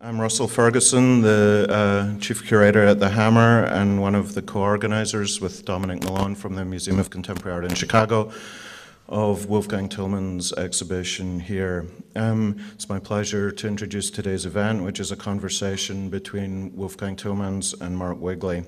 I'm Russell Ferguson, the Chief Curator at the Hammer and one of the co-organizers with Dominic Malone from the Museum of Contemporary Art in Chicago of Wolfgang Tillmans' exhibition here. It's my pleasure to introduce today's event, which is a conversation between Wolfgang Tillmans and Mark Wigley.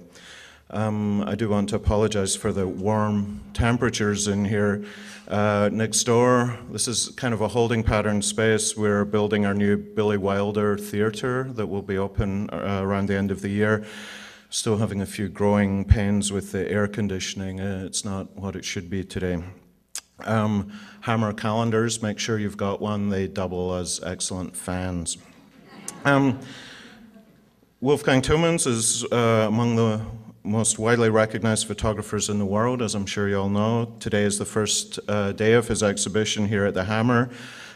I do want to apologize for the warm temperatures in here. Next door, this is kind of a holding pattern space. We're building our new Billy Wilder theatre that will be open around the end of the year. Still having a few growing pains with the air conditioning. It's not what it should be today. Hammer calendars, make sure you've got one. They double as excellent fans. Wolfgang Tillmans is among the most widely recognized photographers in the world, as I'm sure you all know. Today is the first day of his exhibition here at the Hammer.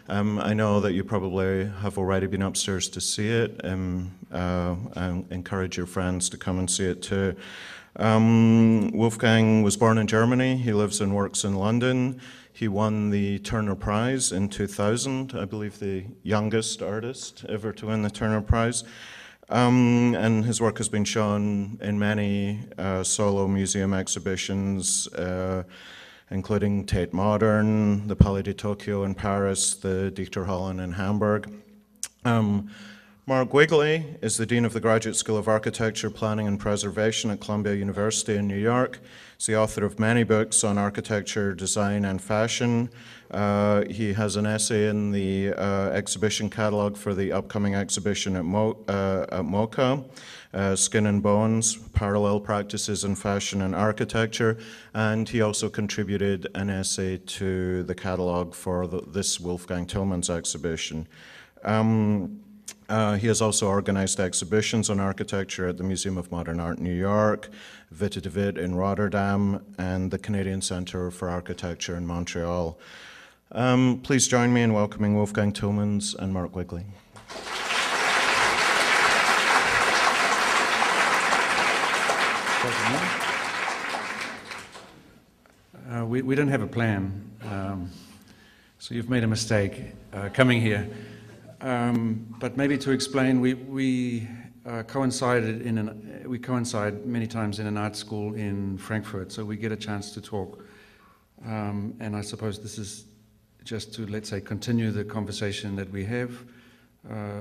I know that you probably have already been upstairs to see it. I encourage your friends to come and see it too. Wolfgang was born in Germany. He lives and works in London. He won the Turner Prize in 2000, I believe the youngest artist ever to win the Turner Prize. And his work has been shown in many solo museum exhibitions, including Tate Modern, the Palais de Tokyo in Paris, the Deichtorhallen in Hamburg. Mark Wigley is the Dean of the Graduate School of Architecture, Planning and Preservation at Columbia University in New York. He's the author of many books on architecture, design, and fashion. He has an essay in the exhibition catalog for the upcoming exhibition at MoCA, Skin and Bones, Parallel Practices in Fashion and Architecture, and he also contributed an essay to the catalog for this Wolfgang Tillmans exhibition. He has also organized exhibitions on architecture at the Museum of Modern Art in New York, Witte de Witt in Rotterdam, and the Canadian Centre for Architecture in Montreal. Please join me in welcoming Wolfgang Tillmans and Mark Wigley. We don't have a plan, so you've made a mistake coming here. But maybe to explain, we coincide many times in an art school in Frankfurt, so we get a chance to talk. And I suppose this is just to, let's say, continue the conversation that we have,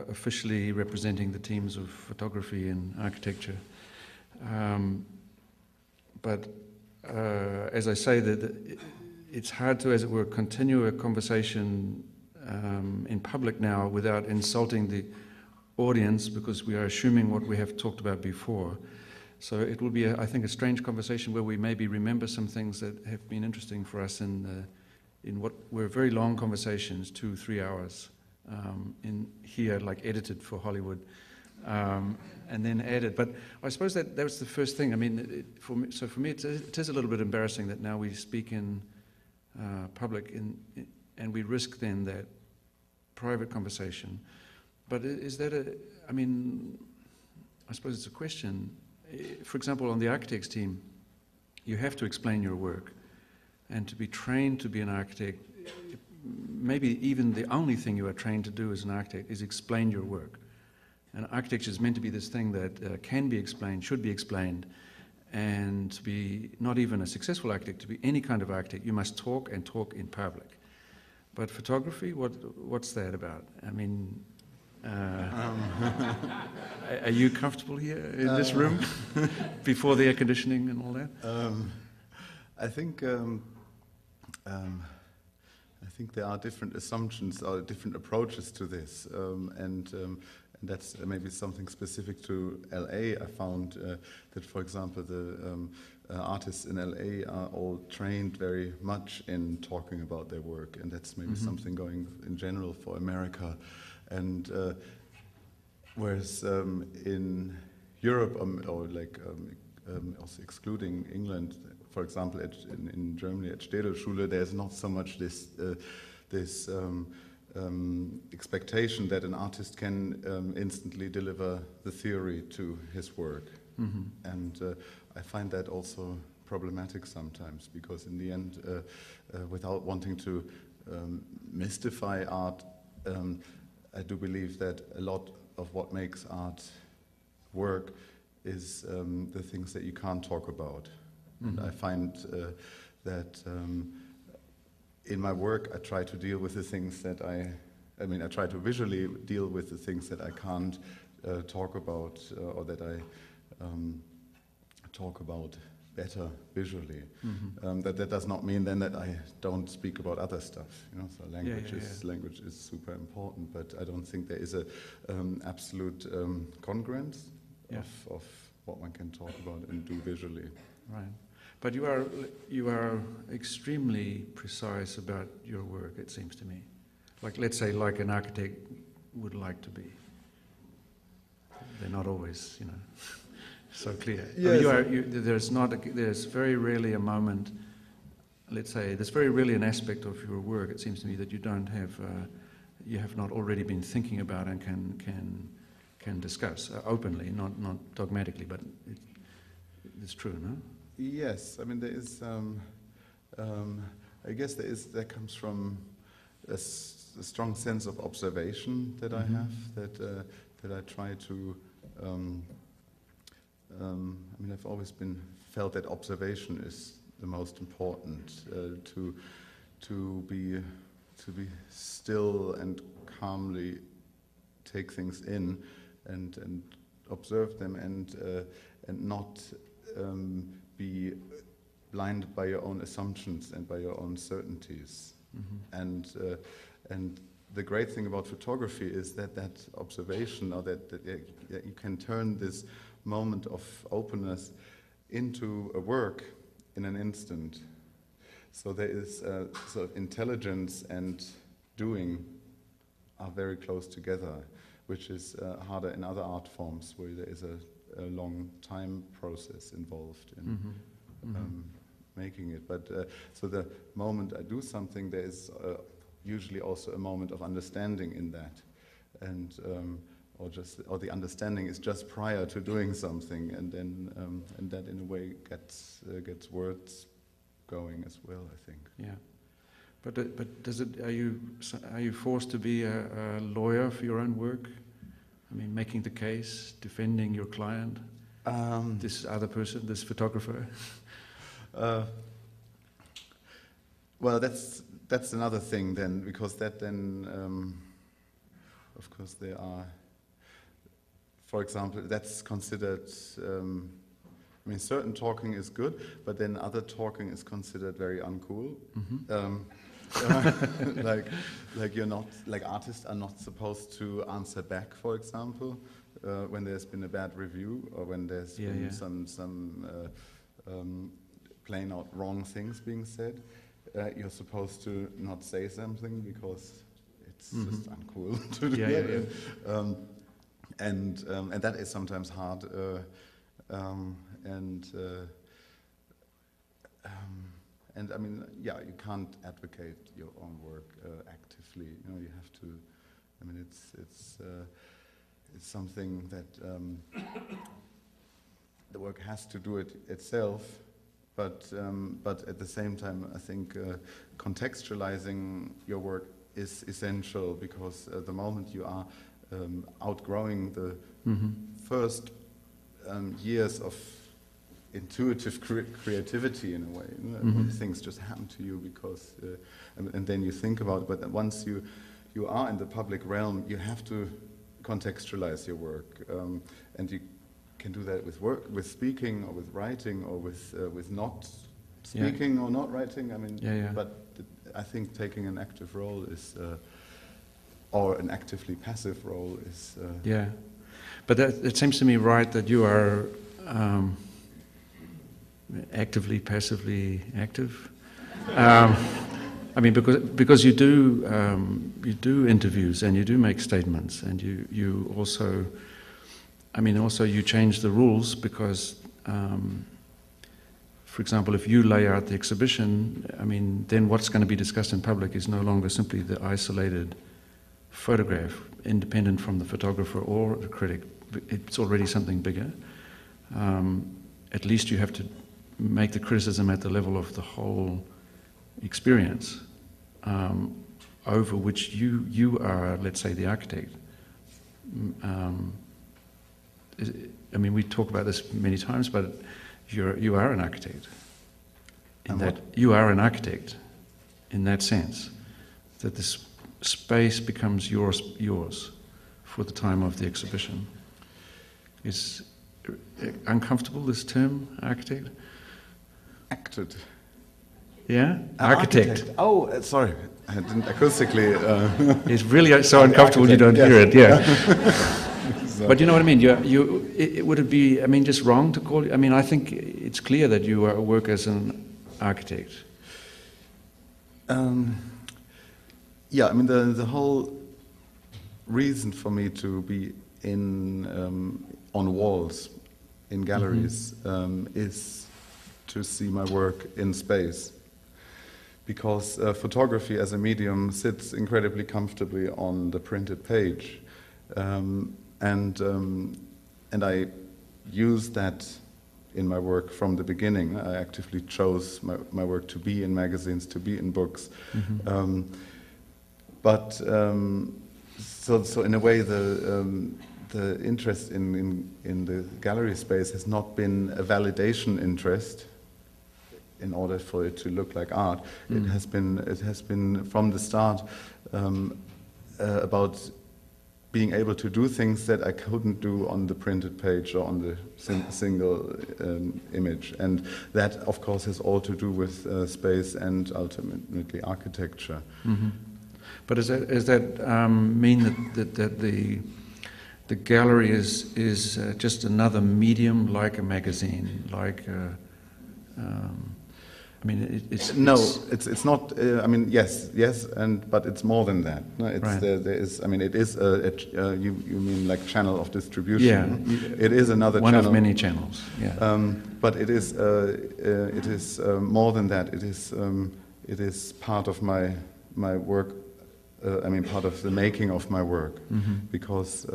officially representing the teams of photography and architecture. But as I say, that it's hard to, as it were, continue a conversation in public now without insulting the audience, because we are assuming what we have talked about before. So it will be, I think, a strange conversation where we maybe remember some things that have been interesting for us in what were very long conversations, 2-3 hours, in here, like edited for Hollywood, and then added. But I suppose that was the first thing. I mean, for me, it is a little bit embarrassing that now we speak in public, and we risk then that private conversation. But is that I suppose it's a question. For example, on the architects team, you have to explain your work. And to be trained to be an architect, maybe even the only thing you are trained to do as an architect is explain your work. And architecture is meant to be this thing that can be explained, should be explained, and to be not even a successful architect, to be any kind of architect, you must talk and talk in public. But photography, what's that about? I mean, are you comfortable here in this room before the air conditioning and all that? I think there are different assumptions or different approaches to this, and that's maybe something specific to LA. I found that, for example, the artists in LA are all trained very much in talking about their work, and that's maybe something going in general for America. And whereas in Europe, also excluding England, for example, in Germany at Städelschule, there's not so much this expectation that an artist can instantly deliver the theory to his work. And I find that also problematic sometimes, because in the end, without wanting to mystify art, I do believe that a lot of what makes art work is the things that you can't talk about. And I find that in my work I try to deal with the things that I try to visually deal with the things that I can't talk about or that I talk about better visually. That does not mean then that I don't speak about other stuff. So language is super important, but I don't think there is a absolute congruence of what one can talk about and do visually. Right, but you are extremely precise about your work. It seems to me, like let's say like an architect would like to be. They're not always, so clear. Yes. There's very rarely a moment, let's say, there's very rarely an aspect of your work, it seems to me, that you don't have, you have not already been thinking about and can discuss openly, not dogmatically, but it's true, no? Yes, there is, I guess there comes from a strong sense of observation that I have, that I try to, I've always felt that observation is the most important, to be still and calmly take things in and observe them and not be blinded by your own assumptions and by your own certainties. And the great thing about photography is that observation, or that you can turn this moment of openness into a work in an instant. So there is sort of intelligence and doing are very close together, which is harder in other art forms where there is a long time process involved in making it. But so the moment I do something, there is usually also a moment of understanding in that, and or the understanding is just prior to doing something, and then and that in a way gets words going as well, I think. Yeah, but are you forced to be a lawyer for your own work? Making the case, defending your client, this other person, this photographer. Well, that's another thing then, because that then, of course, there are. For example, that's considered. Certain talking is good, but then other talking is considered very uncool. Like you're not, like artists are not supposed to answer back, for example, when there's been a bad review or when there's been some plain out wrong things being said. You're supposed to not say something because it's just uncool to do that. And that is sometimes hard. You can't advocate your own work actively. You have to. It's something that the work has to do it itself. But at the same time, I think contextualizing your work is essential, because the moment you are outgrowing the first years of intuitive creativity in a way, things just happen to you because, and then you think about it. But once you are in the public realm, you have to contextualize your work, and you can do that with speaking or with writing or with not speaking or not writing. But I think taking an active role is, or an actively passive role is. But it seems to me right that you are actively, passively active. Because you do interviews and you do make statements, and you also. Also you change the rules because, for example, if you lay out the exhibition, then what's going to be discussed in public is no longer simply the isolated photograph, independent from the photographer or the critic. It's already something bigger. At least you have to make the criticism at the level of the whole experience, over which you are, let's say, the architect. I mean, we talk about this many times, but you are an architect. You are an architect, in that sense, that this space becomes yours for the time of the exhibition. Is uncomfortable, this term, architect? Acted. Yeah? Architect. Oh, sorry. I didn't acoustically... It's really so uncomfortable you don't hear it, yeah. So. But you know what I mean? Would it be, I mean, just wrong to call you? I mean, I think it's clear that you work as an architect. Yeah, I mean, the whole reason for me to be on walls, in galleries, is to see my work in space. Because photography as a medium sits incredibly comfortably on the printed page. And I use that in my work from the beginning. I actively chose my work to be in magazines, to be in books. So in a way, the interest in the gallery space has not been a validation interest in order for it to look like art. It has been from the start about being able to do things that I couldn't do on the printed page or on the single image. And that, of course, has all to do with space and ultimately architecture. But does that mean that the gallery is just another medium, like a magazine, like I mean, it's not. I mean, yes, but it's more than that. No, it's right. There is. I mean, it is. You mean like channel of distribution? Yeah, it is another one channel. of many channels. Yeah. But it is more than that. It is part of my work. I mean, part of the making of my work, because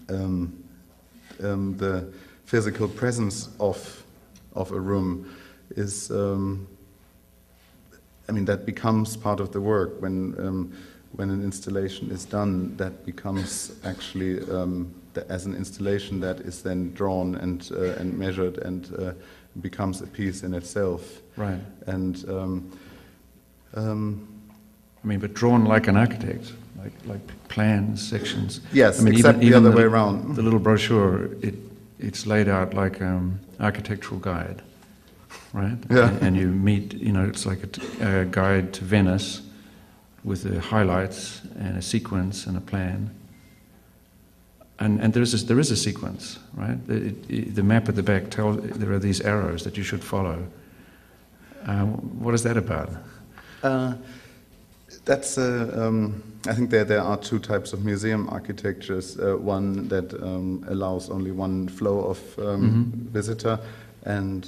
the physical presence of a room is, I mean, that becomes part of the work. When an installation is done, that becomes actually as an installation that is then drawn and measured and becomes a piece in itself. Right. And I mean, but drawn like an architect, like plans, sections. Yes, I mean, except even the other way around. The little brochure, it's laid out like architectural guide, right? Yeah. And you meet, it's like a guide to Venice with the highlights and a sequence and a plan. And there is a sequence, right? The map at the back tells there are these arrows that you should follow. What is that about? That's. I think there are two types of museum architectures. One that allows only one flow of visitor, and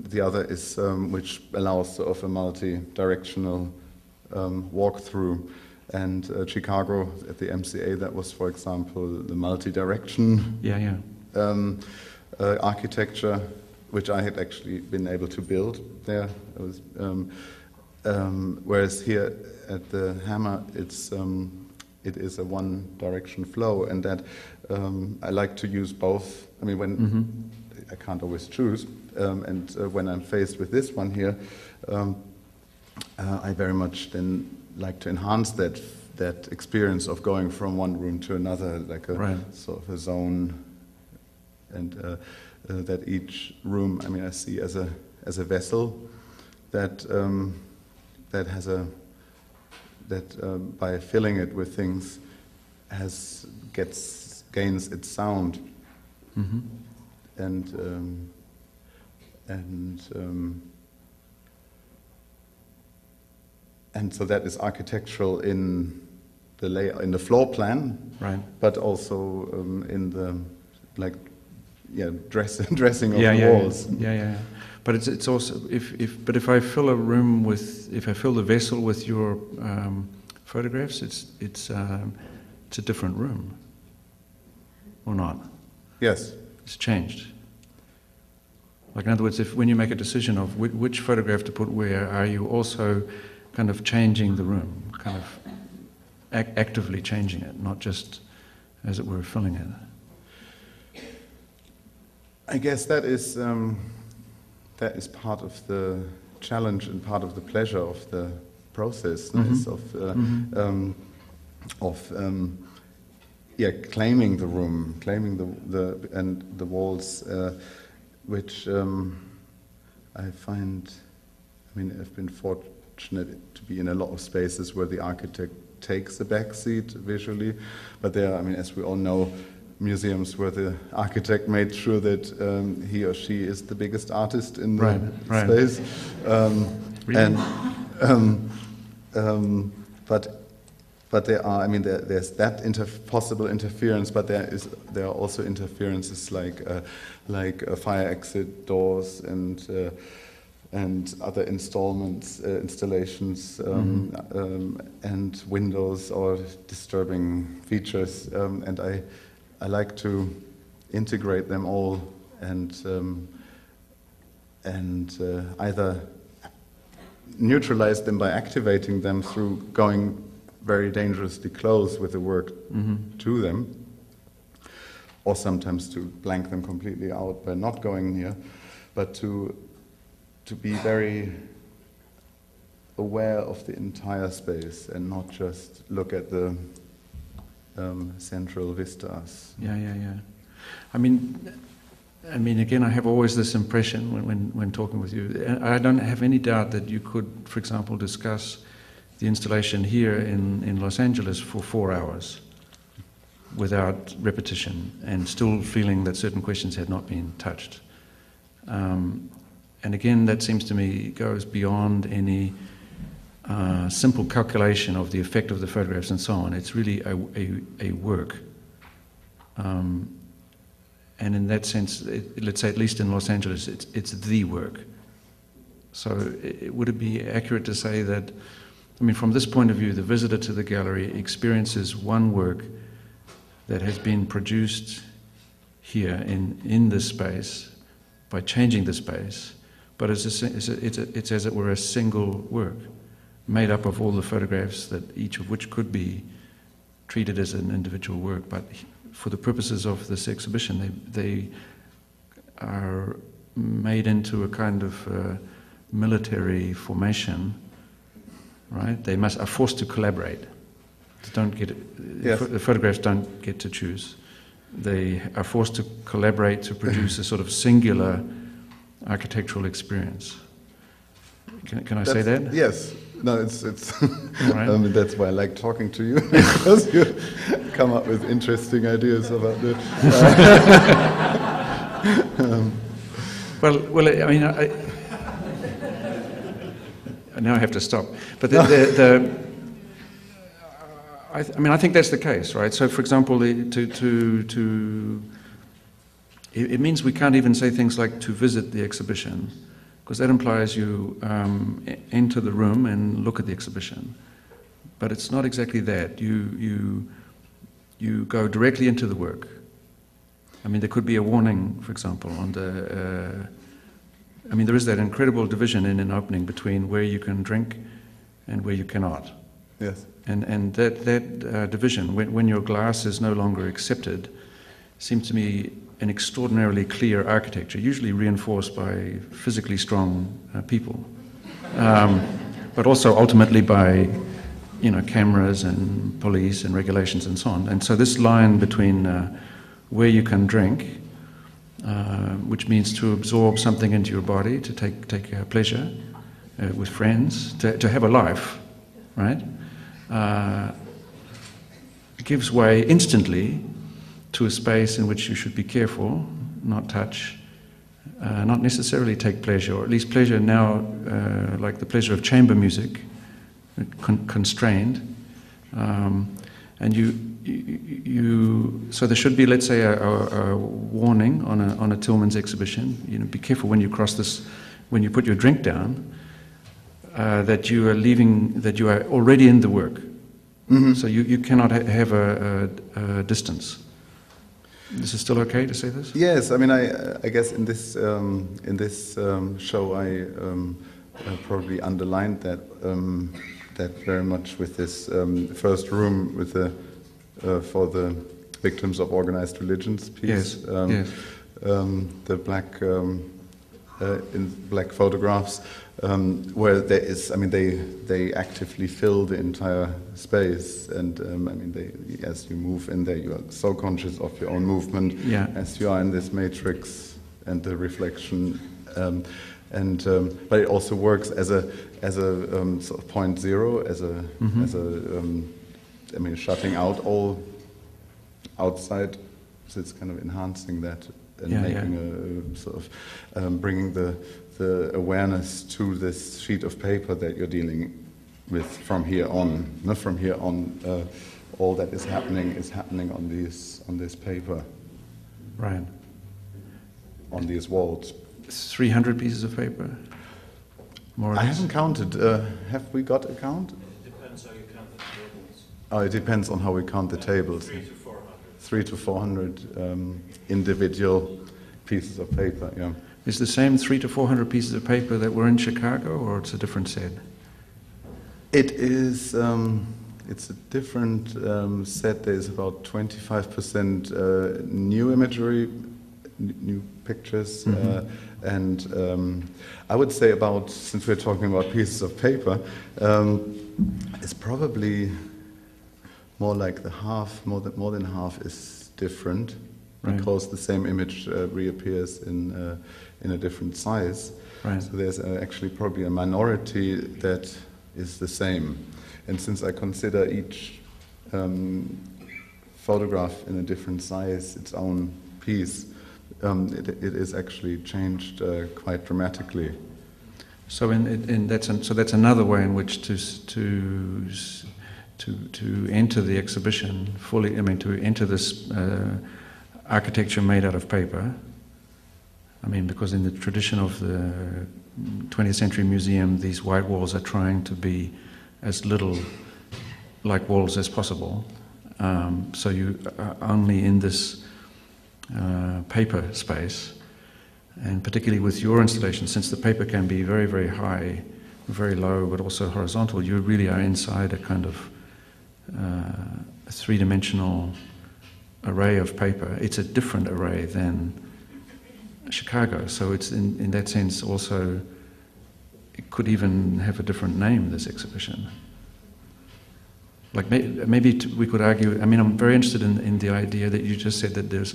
the other is which allows sort of a multi-directional walkthrough. And Chicago at the MCA, that was, for example, the multi-direction architecture, which I had actually been able to build there. It was, whereas here at the Hammer, it is a one-direction flow, and that I like to use both. I mean, when I can't always choose, and when I'm faced with this one here, I very much then like to enhance that experience of going from one room to another, like a sort of a zone, and that each room, I mean, I see as a vessel that has by filling it with things gains its sound, and so that is architectural in the floor plan, right? But also in the dressing of the walls. Yeah. But it's also if I fill a room if I fill the vessel with your photographs, it's a different room, or not? Yes, it's changed. Like, in other words, when you make a decision of which photograph to put where, are you also kind of changing the room, kind of actively changing it, not just as it were, filling it? I guess that is part of the challenge and part of the pleasure of the process, is claiming the room, claiming the walls, which I find. I mean, I've been fortunate to be in a lot of spaces where the architect takes a backseat visually, but there, I mean, as we all know, museums where the architect made sure that he or she is the biggest artist in the space. Really? But there are, I mean, there's that possible interference, but there are also interferences like fire exit doors and other installations and windows or disturbing features, and I like to integrate them all and either neutralize them by activating them through going very dangerously close with the work to them, or sometimes to blank them completely out by not going near, but to be very aware of the entire space and not just look at the central vistas. Yeah. I mean, again, I have always this impression when talking with you. I don't have any doubt that you could, for example, discuss the installation here in Los Angeles for 4 hours without repetition and still feeling that certain questions had not been touched. And again, that seems to me goes beyond any simple calculation of the effect of the photographs and so on. It's really a work. And in that sense, let's say at least in Los Angeles, it's the work. So would it be accurate to say that, I mean, from this point of view, the visitor to the gallery experiences one work that has been produced here in this space by changing the space, but it's as it were a single work, made up of all the photographs that each of which could be treated as an individual work. But for the purposes of this exhibition, they are made into a kind of military formation, right? They are forced to collaborate. They don't get the photographs don't get to choose. They are forced to collaborate to produce a sort of singular architectural experience. Can I say that? Yes. No, it's right. That's why I like talking to you, because you come up with interesting ideas about it. Well, I mean, now I have to stop. But I mean, I think that's the case, right? So, for example, it means we can't even say things like to visit the exhibition, because that implies you enter the room and look at the exhibition. But it's not exactly that. You go directly into the work. I mean, there could be a warning, for example, on the. I mean, there is that incredible division in an opening between where you can drink and where you cannot. Yes. And that division, when your glass is no longer accepted, seems to me an extraordinarily clear architecture, usually reinforced by physically strong people, but also ultimately by, cameras and police and regulations and so on. And so this line between where you can drink, which means to absorb something into your body, to take pleasure with friends, to have a life, right? Gives way instantly to a space in which you should be careful, not touch, not necessarily take pleasure, or at least pleasure now, like the pleasure of chamber music, constrained. And so there should be, let's say, a warning on a Tillmans exhibition. Be careful when you cross this, when you put your drink down, that you are already in the work. Mm-hmm. So you cannot have a distance. Is it still okay to say this? Yes, I mean, I guess in this show I probably underlined that very much with this first room with the for the Victims of Organized Religions piece. Yes. The black in black photographs, where there is, I mean, they actively fill the entire space, and I mean, as you move in there, you are so conscious of your own movement, as you are in this matrix and the reflection, but it also works as a sort of point zero, as a I mean, shutting out all outside, so it's kind of enhancing that. And making a sort of bringing the awareness to this sheet of paper that you're dealing with from here on. Not from here on. All that is happening on this paper. Right. On these walls. 300 pieces of paper. More or less. I haven't counted. Have we got a count? It depends how you count the tables. Oh, it depends on how we count the tables. 300 to 400 individual pieces of paper, yeah. Is the same 300 to 400 pieces of paper that were in Chicago, or it's a different set? It is, it's a different set. There's about 25% new imagery, new pictures, and I would say about, since we're talking about pieces of paper, it's probably more like the half, more than half is different, right, because the same image reappears in a different size. Right. So there's actually probably a minority that is the same. And since I consider each photograph in a different size its own piece, it is actually changed quite dramatically. So that's another way in which to enter the exhibition fully. I mean, to enter this architecture made out of paper. I mean, because in the tradition of the 20th century museum, these white walls are trying to be as little like walls as possible. So you are only in this paper space, and particularly with your installation, since the paper can be very, very high, very low, but also horizontal, you really are inside a kind of a three-dimensional array of paper. It's a different array than Chicago, so it's in that sense also, it could even have a different name, this exhibition. Like maybe we could argue, I mean, I'm very interested in the idea that you just said that there's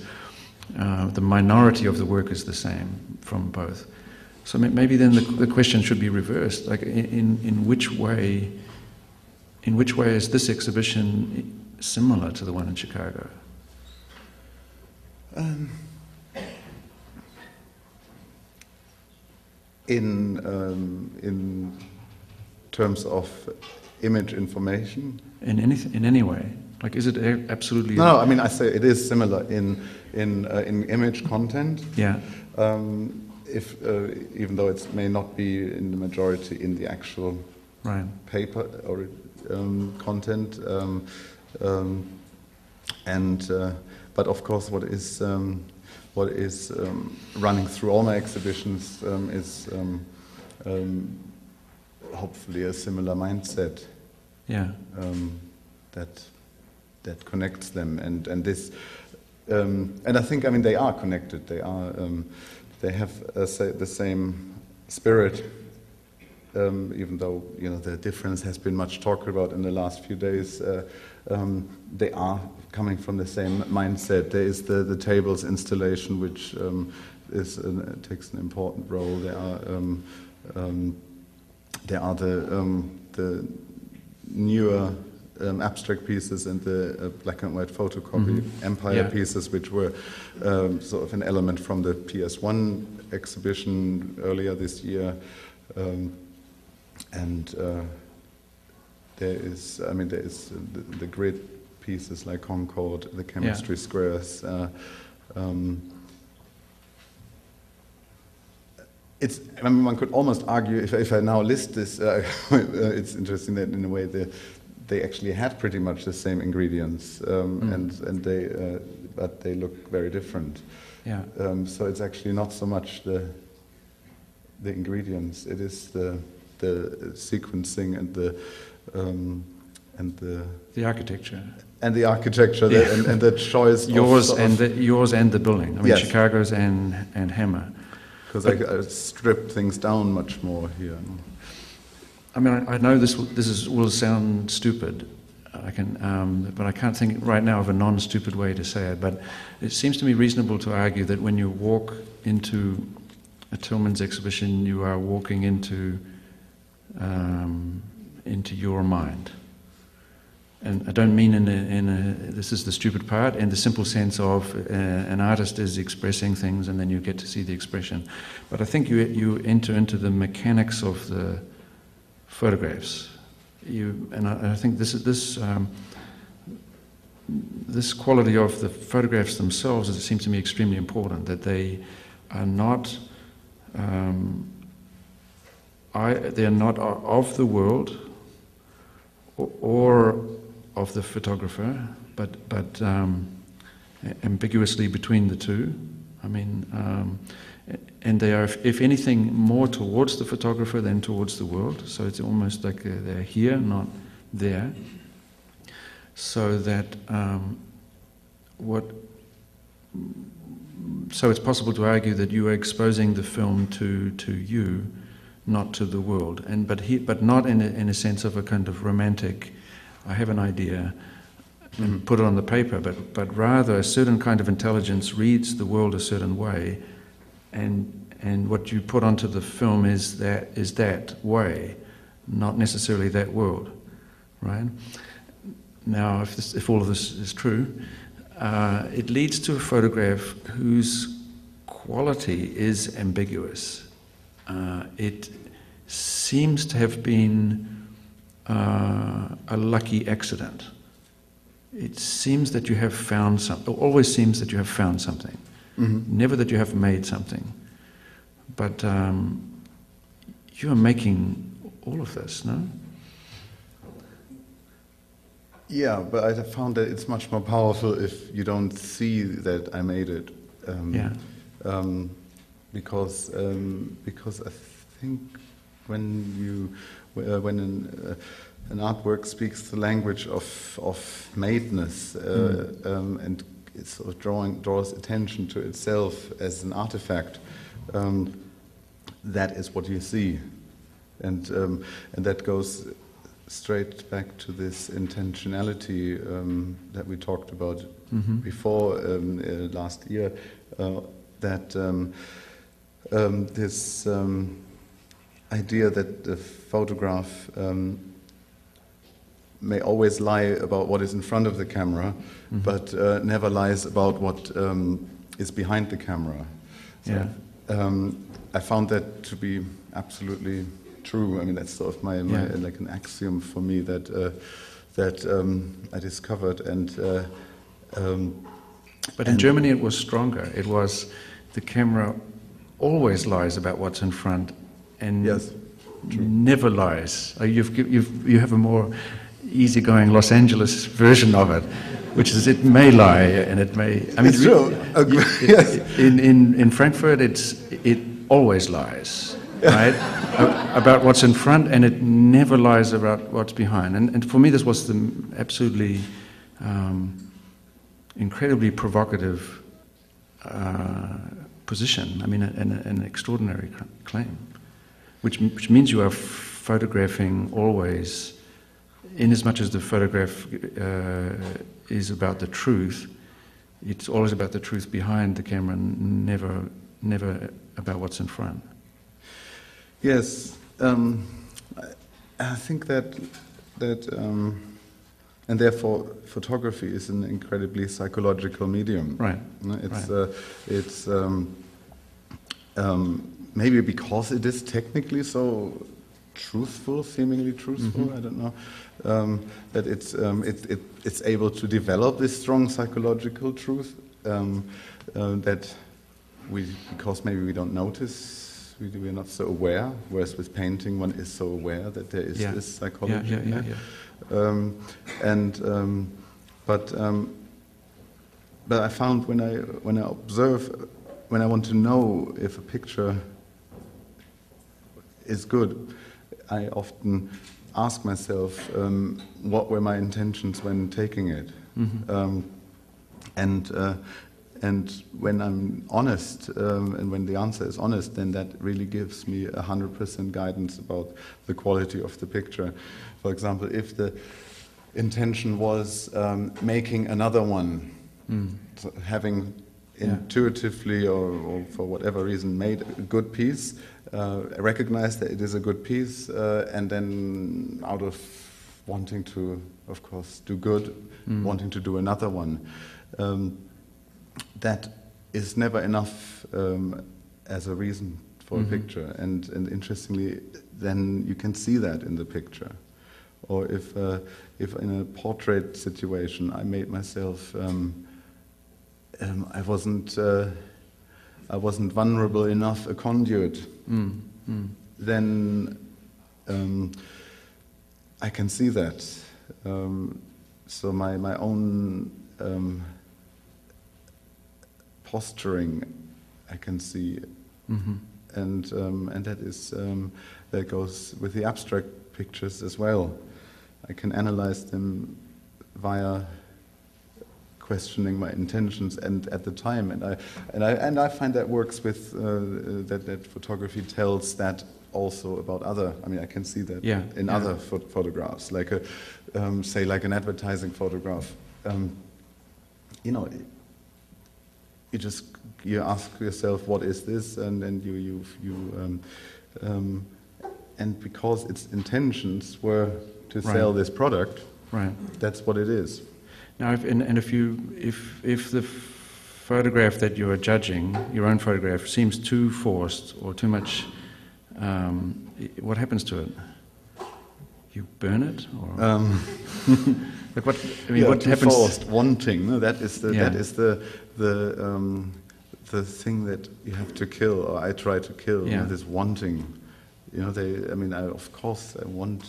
the minority of the work is the same from both. So maybe then the question should be reversed, like in which way is this exhibition similar to the one in Chicago? In terms of image information? In any way? Like, is it absolutely? No, I mean, I say it is similar in image content. Yeah. If even though it may not be in the majority in the actual paper or content, but of course, what is running through all my exhibitions is hopefully a similar mindset. Yeah. That connects them, and this, and I think, I mean, they are connected. They are, they have the same spirit, even though, you know, the difference has been much talked about in the last few days. They are coming from the same mindset. There is the tables installation, which takes an important role. There are the newer abstract pieces and the black and white photocopy empire pieces, which were sort of an element from the PS1 exhibition earlier this year. There is the grid pieces like Concord, the chemistry squares. I mean, one could almost argue, if I now list this, it's interesting that in a way they actually had pretty much the same ingredients, but they look very different. Yeah. So it's actually not so much the ingredients; it is the sequencing and and the architecture. And the architecture, and the choice yours of yours and the building. I mean, yes. Chicago's and Hammer. Because I stripped things down much more here. I mean, I know this will sound stupid. But I can't think right now of a non-stupid way to say it. But it seems to me reasonable to argue that when you walk into a Tillmans exhibition, you are walking into your mind. And I don't mean this is the stupid part, in the simple sense of an artist is expressing things and then you get to see the expression. But I think you enter into the mechanics of the photographs. I think this quality of the photographs themselves, it seems to me extremely important, that they are not they're not of the world or of the photographer, but ambiguously between the two. I mean, and they are, if anything, more towards the photographer than towards the world. So it's almost like they're here, not there. So that so it's possible to argue that you are exposing the film to you, not to the world, but not in a sense of a kind of romantic, I have an idea and put it on the paper, but rather a certain kind of intelligence reads the world a certain way, and what you put onto the film is that way, not necessarily that world, right? Now, if all of this is true, it leads to a photograph whose quality is ambiguous. It seems to have been a lucky accident. It seems that you have found something, always seems that you have found something. Mm-hmm. Never that you have made something. But you are making all of this, no? Yeah, but I found that it's much more powerful if you don't see that I made it. Because I think when an artwork speaks the language of madeness and it sort of draws attention to itself as an artifact, that is what you see, and that goes straight back to this intentionality that we talked about before last year. That this idea that the photograph may always lie about what is in front of the camera, but never lies about what is behind the camera. So, I found that to be absolutely true. I mean, that's sort of my like an axiom for me that I discovered. But in Germany, it was stronger. It was the camera always lies about what's in front, and never lies. You have a more easygoing Los Angeles version of it, which is it may lie and it may. I mean, it's true. Yes. In Frankfurt, it always lies, right, about what's in front, and it never lies about what's behind. And for me, this was the absolutely incredibly provocative position. I mean, an extraordinary claim, which means you are photographing always, in as much as the photograph is about the truth, it's always about the truth behind the camera, never about what's in front. Yes, I think that and therefore photography is an incredibly psychological medium. Right. It's maybe because it is technically so truthful, seemingly truthful. I don't know that it's able to develop this strong psychological truth that because maybe we don't notice, we're not so aware. Whereas with painting, one is so aware that there is this psychology. But I found when I observe, when I want to know if a picture is good, I often ask myself, what were my intentions when taking it? And when I'm honest, and when the answer is honest, then that really gives me 100% guidance about the quality of the picture. For example, if the intention was making another one, so having intuitively or for whatever reason made a good piece, recognize that it is a good piece, and then out of wanting to, of course, do good, wanting to do another one. That is never enough as a reason for a picture, and interestingly, then you can see that in the picture. Or if in a portrait situation I made myself, I wasn't vulnerable enough a conduit, then I can see that. So my own posturing, I can see, and that is that goes with the abstract pictures as well. I can analyze them via questioning my intentions and at the time, and I find that works with that photography tells that also about other. I mean, I can see that in other photographs, like say like an advertising photograph. You ask yourself, what is this, and then and because its intentions were to sell this product, that's what it is. Now, if the photograph that you are judging, your own photograph, seems too forced or too much, what happens to it? You burn it, or like what? I mean, what happens? Forced, wanting. No, that is the thing that you have to kill, or I try to kill. This wanting. Of course, I want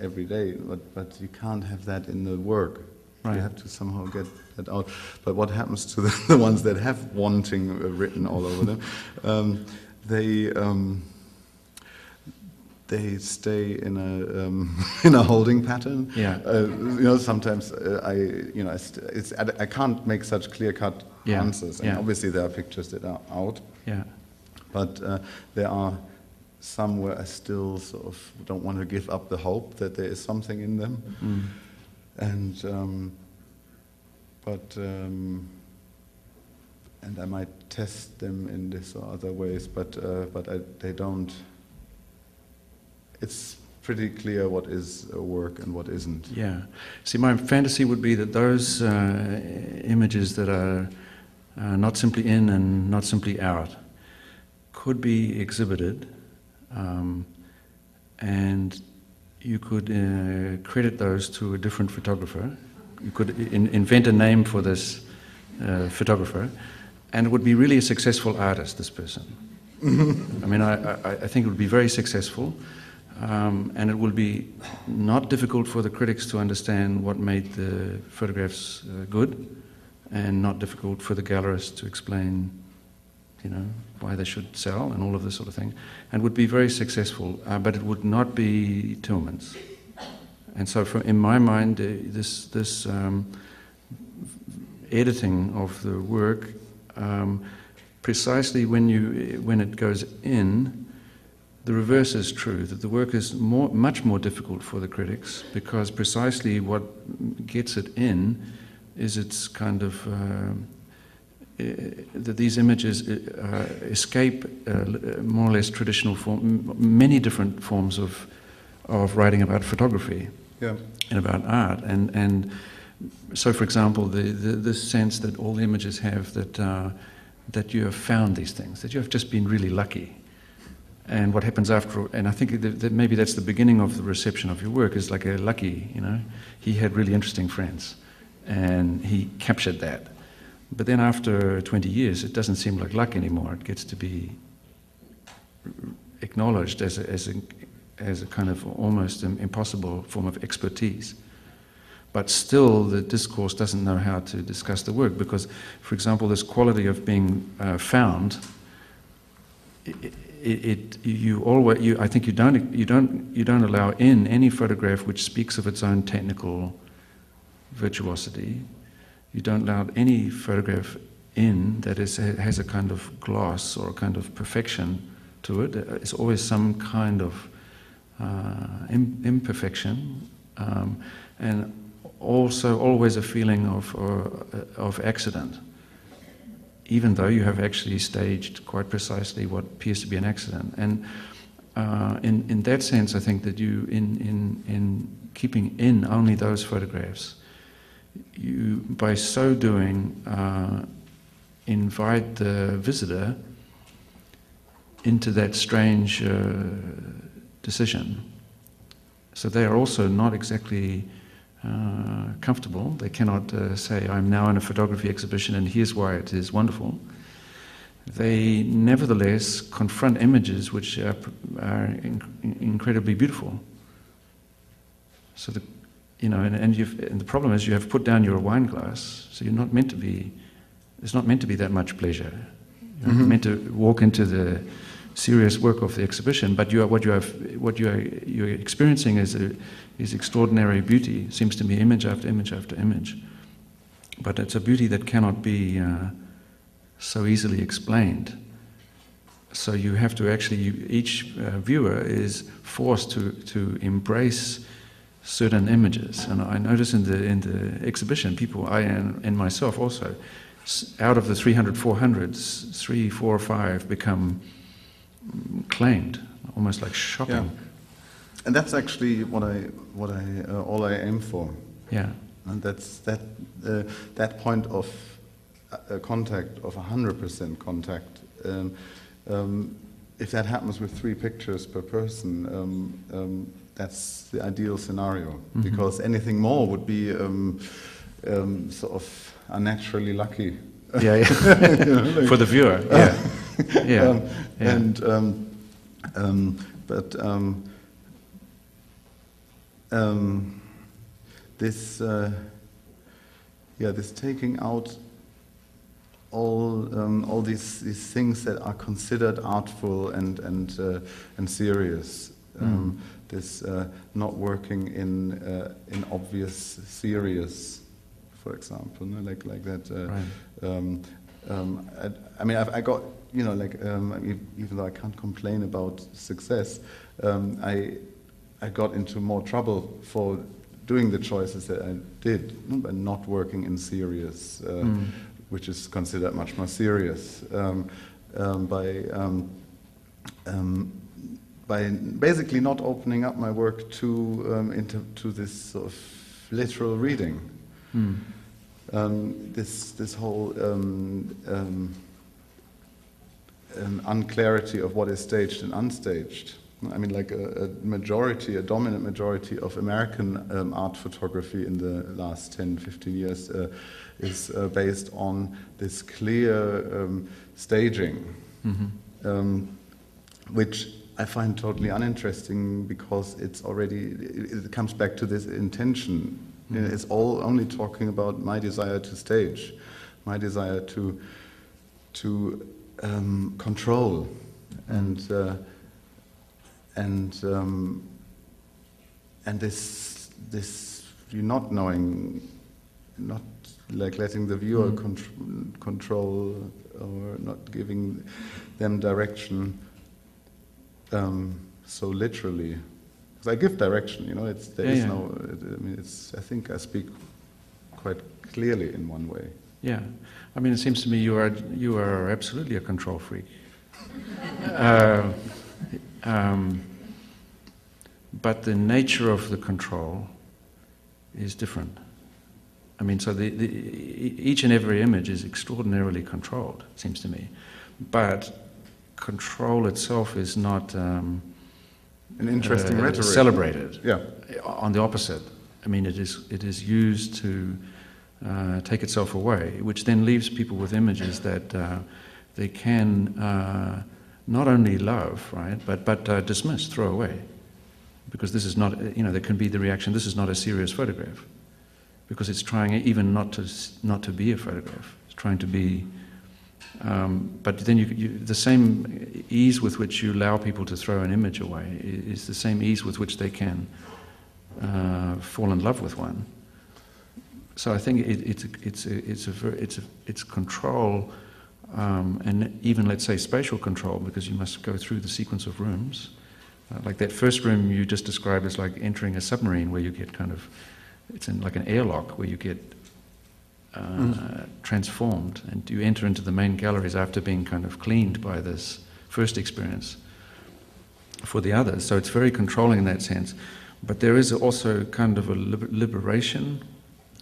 every day, but you can't have that in the work. You have to somehow get that out. But what happens to the ones that have wanting written all over them? They stay in a holding pattern. Sometimes I can't make such clear-cut answers. And obviously there are pictures that are out. But there are some where I still sort of don't want to give up the hope that there is something in them. And I might test them in this or other ways, but they don't. It's pretty clear what is a work and what isn't. See, my fantasy would be that those images that are not simply in and not simply out could be exhibited, and you could credit those to a different photographer. You could invent a name for this photographer, and it would be really a successful artist, this person. I mean, I think it would be very successful, and it will be not difficult for the critics to understand what made the photographs good, and not difficult for the gallerists to explain, why they should sell and all of this sort of thing, and would be very successful, but it would not be Tillmans. And so in my mind, this editing of the work, precisely when it goes in, the reverse is true, that the work is much more difficult for the critics, because precisely what gets it in is its kind of that these images escape more or less traditional form, many different forms of writing about photography and about art, and so, for example, this sense that all the images have that you have found these things, that you have just been really lucky. And what happens after, and I think that maybe that's the beginning of the reception of your work, is like a lucky, he had really interesting friends, and he captured that. But then after 20 years, it doesn't seem like luck anymore. It gets to be acknowledged as a kind of almost impossible form of expertise. But still, the discourse doesn't know how to discuss the work, because, for example, this quality of being found, I think you don't allow in any photograph which speaks of its own technical virtuosity. You don't allow any photograph in that has a kind of gloss or a kind of perfection to it. It's always some kind of imperfection, and also always a feeling of accident, even though you have actually staged quite precisely what appears to be an accident. And in that sense, I think that you, in keeping in only those photographs, you, by so doing, invite the visitor into that strange decision. So they are also not exactly comfortable. They cannot say, I'm now in a photography exhibition and here's why it is wonderful. They nevertheless confront images which are incredibly beautiful. So and the problem is you have put down your wine glass, so you're not meant to be. It's not meant to be that much pleasure. You're meant to walk into the serious work of the exhibition, but what you're experiencing is extraordinary beauty. It seems to me, image after image after image, but it's a beauty that cannot be so easily explained. So you have to actually, each viewer is forced to embrace certain images. And I notice in the exhibition, people, I and myself also, out of the 300, 400s, 3, 4, 5 become claimed, almost like shopping. Yeah. And that's actually what I all I aim for. Yeah. And that's that point of contact, of 100% contact. If that happens with 3 pictures per person, that's the ideal scenario. Because anything more would be sort of unnaturally lucky. Yeah, yeah. For the viewer. Yeah, yeah. This taking out all these things that are considered artful and serious. This not working in obvious serious, for example, no? like that. Right. I mean, I got, even though I can't complain about success, I got into more trouble for doing the choices that I did, by not working in serious, which is considered much more serious, by basically not opening up my work to this sort of literal reading. This whole unclarity of what is staged and unstaged. I mean, like a dominant majority of American art photography in the last 10, 15 years is based on this clear staging, which I find totally uninteresting because it comes back to this intention. It's all only talking about my desire to stage, my desire to control, and this you not knowing, not like letting the viewer control or not giving them direction so literally. Because I give direction, I think I speak quite clearly in one way. Yeah, I mean, it seems to me you are absolutely a control freak. But the nature of the control is different. I mean, so each and every image is extraordinarily controlled, it seems to me. But control itself is not an interesting rhetoric. Celebrated. Yeah. On the opposite. I mean, it is used to take itself away, which then leaves people with images that they can not only love, right, but dismiss, throw away. Because this is not, there can be the reaction, this is not a serious photograph. Because it's trying even not to be a photograph. It's trying to be But then the same ease with which you allow people to throw an image away is the same ease with which they can fall in love with one. So I think it's control, and even, let's say, spatial control, because you must go through the sequence of rooms. Like that first room you just described as like entering a submarine, where you get it's in like an airlock where you get transformed, and you enter into the main galleries after being kind of cleaned by this first experience for the others. So it's very controlling in that sense. But there is also kind of a liberation.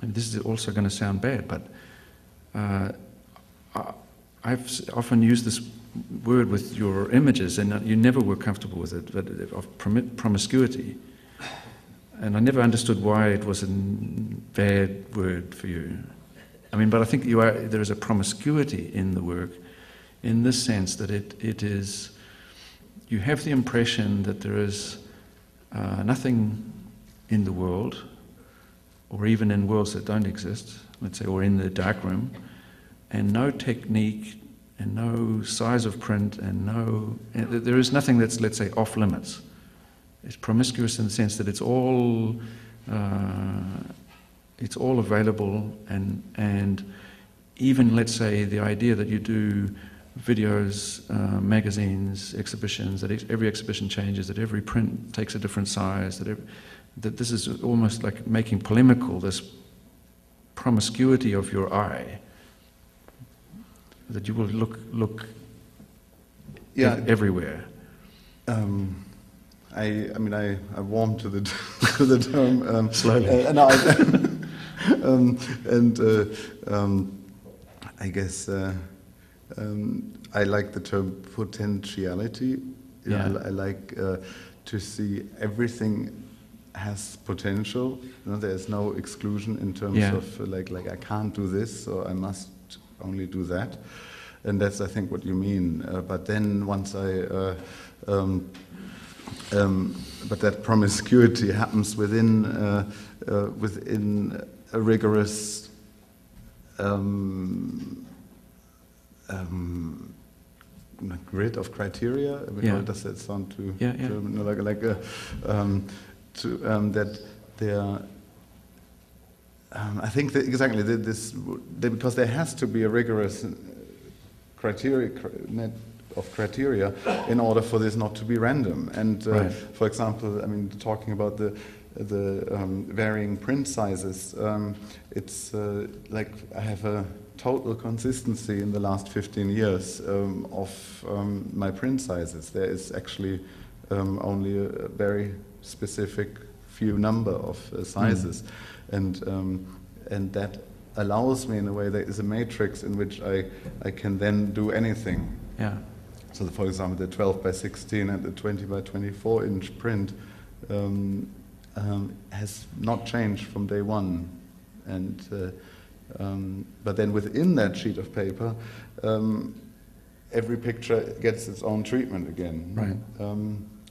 And this is also going to sound bad, but I've often used this word with your images, and you never were comfortable with it, but of promiscuity. And I never understood why it was a bad word for you. I mean, but I think there is a promiscuity in the work, in this sense that it is, you have the impression that there is nothing in the world, or even in worlds that don't exist, let's say, or in the darkroom, and no technique, and no size of print, and there is nothing that's, let's say, off limits. It's promiscuous in the sense that it's all available, and even, let's say, the idea that you do videos, magazines, exhibitions, that every exhibition changes, that every print takes a different size, that this is almost like making polemical this promiscuity of your eye, that you will look everywhere. I warm to the to the term slowly. I guess I like the term potentiality. Yeah. I like to see everything has potential. There's no exclusion in terms of like I can't do this, so I must only do that. And that's, I think, what you mean. But then once but that promiscuity happens within a rigorous grid of criteria. Does that sound too German? No, that there. I think that exactly because there has to be a rigorous net of criteria in order for this not to be random. And for example, I mean, talking about the varying print sizes, it's like I have a total consistency in the last 15 years of my print sizes. There is actually only a very specific few number of sizes, and that allows me, in a way, there is a matrix in which I can then do anything. Yeah. So, for example, the 12 by 16 and the 20 by 24 inch print has not changed from day one, and but then within that sheet of paper, every picture gets its own treatment again. Right.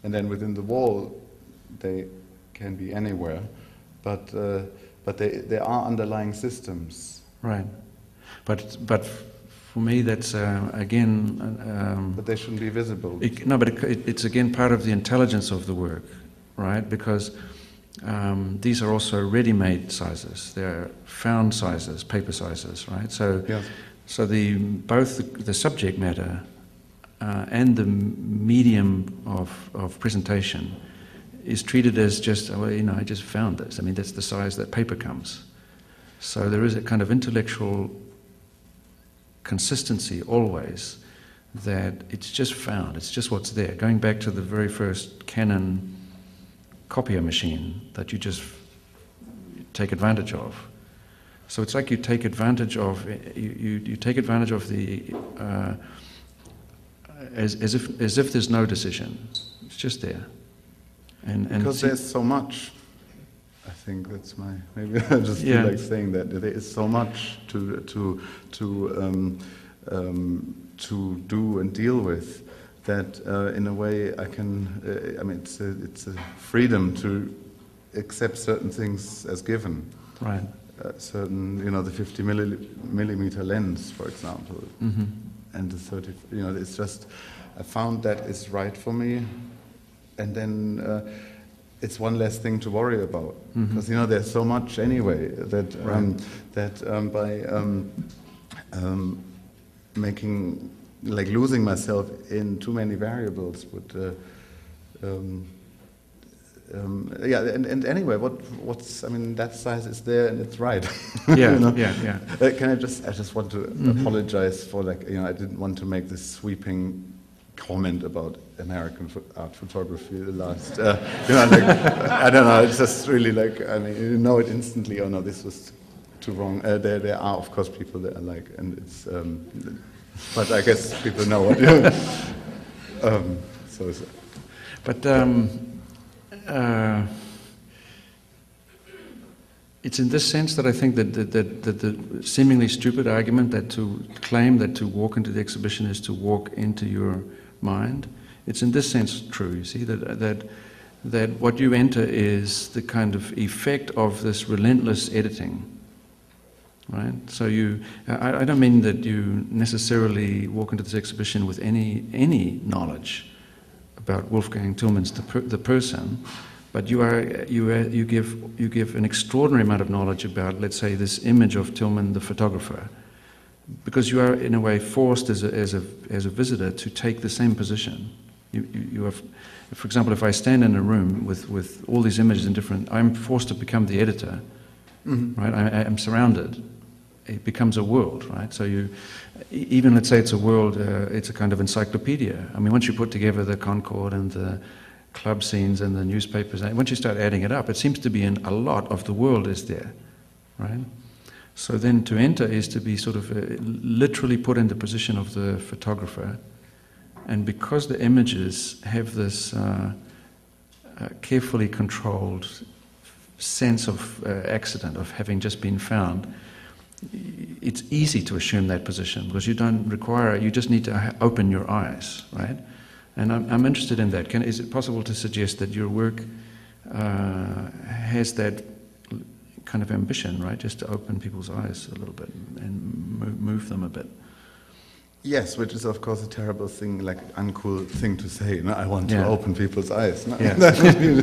And then within the wall, they can be anywhere, but they are underlying systems. Right. But for me, that's again. But they shouldn't be visible. It's again part of the intelligence of the work, right? Because these are also ready-made sizes. They're found sizes, paper sizes, right? So, yes. So both the subject matter and the medium of presentation is treated as just, I just found this. I mean, that's the size that paper comes. So there is a kind of intellectual consistency always that it's just found, it's just what's there. Going back to the very first Canon copier machine that you just take advantage of. So it's like you take advantage of you take advantage of the as if there's no decision. It's just there. And because there's so much. I think that's maybe I just feel like saying that there is so much to do and deal with that in a way I can. I mean, it's a freedom to accept certain things as given. Right. Certain, the 50 millimeter lens, for example. Mm-hmm. and the 30, it's just, I found that is right for me, and then it's one less thing to worry about, because there's so much anyway that by making, like, losing myself in too many variables would and anyway, what's that size is there and it's right. Yeah. Can I just want to apologize for, I didn't want to make this sweeping comment about American art photography the last, I don't know, it's just really you know it instantly, oh no, this was too wrong. There are, of course, people that are and it's, but I guess people know what you But it's in this sense that I think that the seemingly stupid argument that to claim that to walk into the exhibition is to walk into your mind, it's in this sense true. You see that what you enter is the kind of effect of this relentless editing, right? So I don't mean that you necessarily walk into this exhibition with any knowledge about Wolfgang Tillmans, the person, but you give an extraordinary amount of knowledge about, let's say, this image of Tillman, the photographer, because you are in a way forced as a visitor to take the same position. You have, for example, if I stand in a room with all these images in different, I'm forced to become the editor, right? I'm surrounded. It becomes a world, right? So even let's say it's a world, it's a kind of encyclopedia. I mean, once you put together the Concord and the club scenes and the newspapers, once you start adding it up, it seems to be in a lot of the world is there, right? So then to enter is to be sort of literally put in the position of the photographer, and because the images have this carefully controlled sense of accident, of having just been found, it's easy to assume that position because you just need to open your eyes, right? And I'm interested in that. Is it possible to suggest that your work has that kind of ambition, right? Just to open people's eyes a little bit and move them a bit. Yes, which is of course a terrible thing, uncool thing to say. No, I want to open people's eyes. No, that would be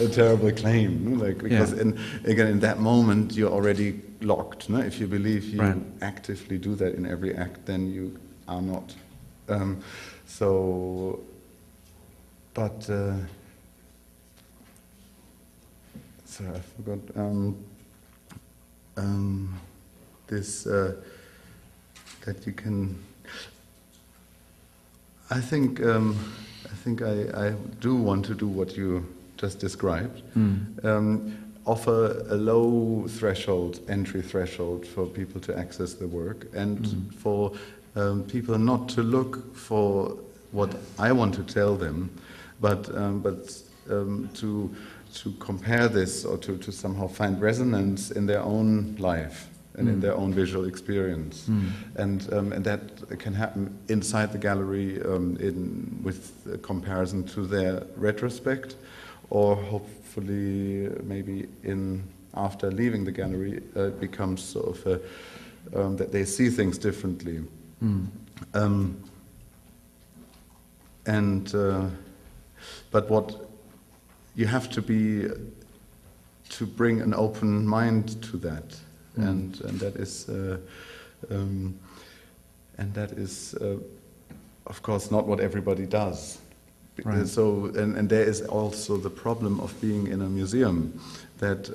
a terrible claim. Because in that moment you're already locked. No? If you believe you actively do that in every act, then you are not. Sorry, I forgot this that you can. I think I do want to do what you just described. Offer a low entry threshold for people to access the work, and for people not to look for what I want to tell them, but to compare this or to somehow find resonance in their own life and in their own visual experience, and that can happen inside the gallery with a comparison to their retrospect, or hopefully maybe after leaving the gallery it becomes sort of that they see things differently. But what you have to bring an open mind to that, and that is of course not what everybody does. Right. So and there is also the problem of being in a museum, that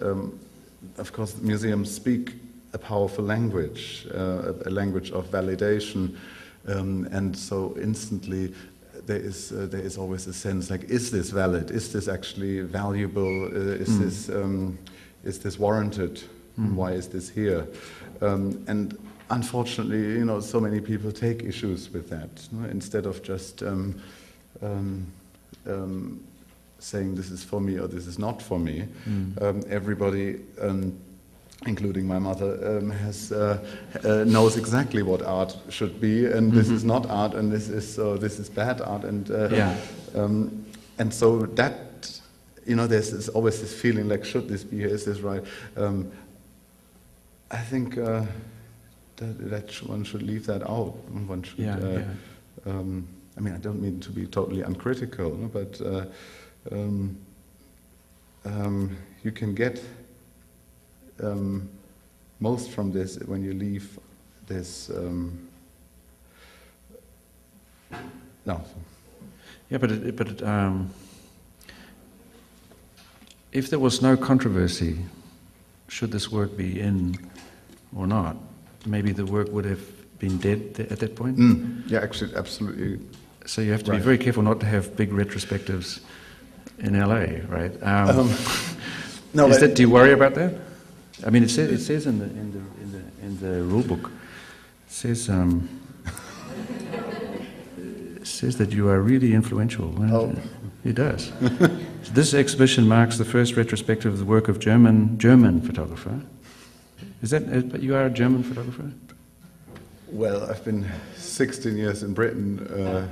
of course museums speak a powerful language, a language of validation, and so instantly there is always a sense is this valid? Is this actually valuable? Is this warranted? Why is this here? And unfortunately, so many people take issues with that. Instead of just saying this is for me or this is not for me, everybody, including my mother, knows exactly what art should be, and this is not art, and this is bad art, and so that there's always this feeling should this be here? Is this right? I think one should leave that out. One should. I mean, I don't mean to be totally uncritical, no, but you can get most from this when you leave this. No. Yeah, but if there was no controversy, should this work be in or not, maybe the work would have been dead at that point. Yeah, actually, absolutely. So you have to be very careful not to have big retrospectives in LA, right? No, do you worry about that? I mean, it says in the rule book, it says that you are really influential. Oh. It does. So this exhibition marks the first retrospective of the work of German photographer. Is that you are a German photographer? Well, I've been 16 years in Britain,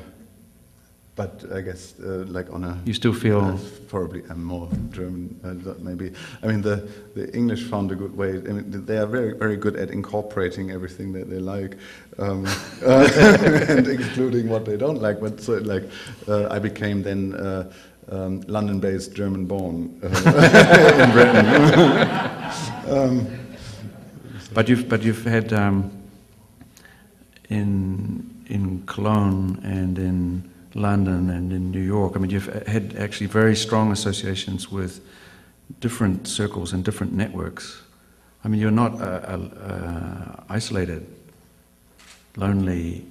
but I guess like on a... You still feel... probably I'm more German, maybe. I mean, the English found a good way. I mean, they are very, very good at incorporating everything that they like, and excluding what they don't like. But so, like, I became then London-based, German-born in Britain. But you've had in Cologne and in London and in New York, I mean, you've had actually very strong associations with different circles and different networks. I mean, you're not a isolated, lonely,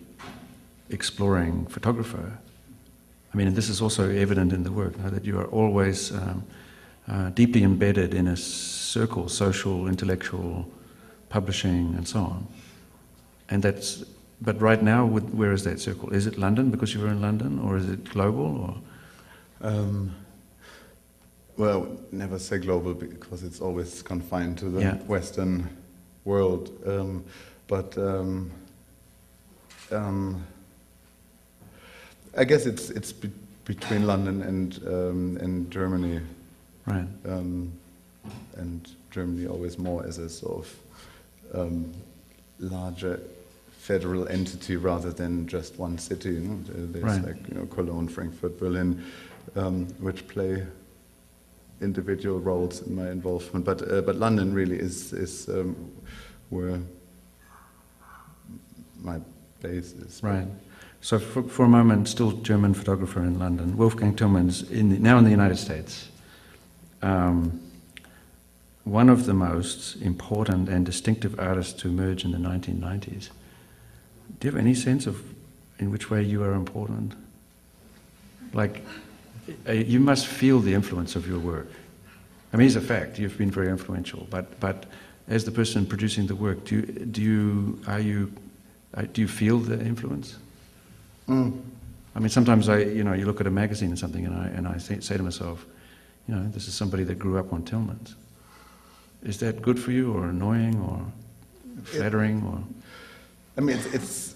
exploring photographer. I mean, and this is also evident in the work, that you are always deeply embedded in a circle, social, intellectual, publishing, and so on. And that's... But right now, where is that circle? Is it London because you were in London, or is it global? Or well, never say global because it's always confined to the Western world. I guess it's between London and Germany, right? And Germany always more as a sort of larger federal entity rather than just one city. You know? There's like Cologne, Frankfurt, Berlin, which play individual roles in my involvement. But London really is where my base is. Right. So for a moment, still German photographer in London, Wolfgang Tillmans, now in the United States. One of the most important and distinctive artists to emerge in the 1990s. Do you have any sense of in which way you are important? Like, you must feel the influence of your work. I mean, it's a fact, you've been very influential, but as the person producing the work, do you feel the influence? I mean, sometimes you look at a magazine or something and I say to myself, this is somebody that grew up on Tillmans. Is that good for you, or annoying, or flattering, or? I mean, it's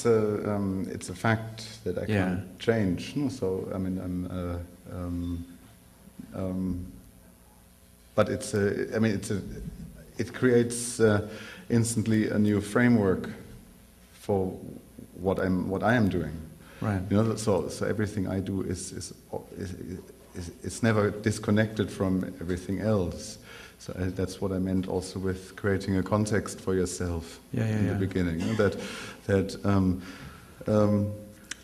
a fact that I can't change. No? So I mean, but it creates instantly a new framework for what I am doing. Right. So everything I do is never disconnected from everything else. So that's what I meant also with creating a context for yourself in the beginning.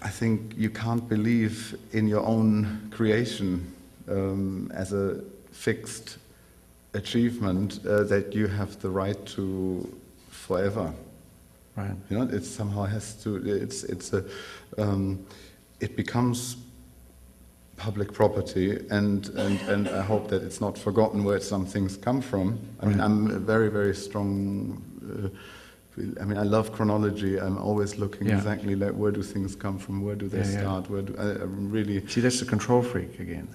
I think you can't believe in your own creation as a fixed achievement that you have the right to forever. Right. It somehow has to. It becomes public property, and I hope that it's not forgotten where some things come from. I mean, I'm a very, very strong. I mean, I love chronology. I'm always looking exactly like where do things come from, where do they start, where do I'm really. See, that's the control freak again,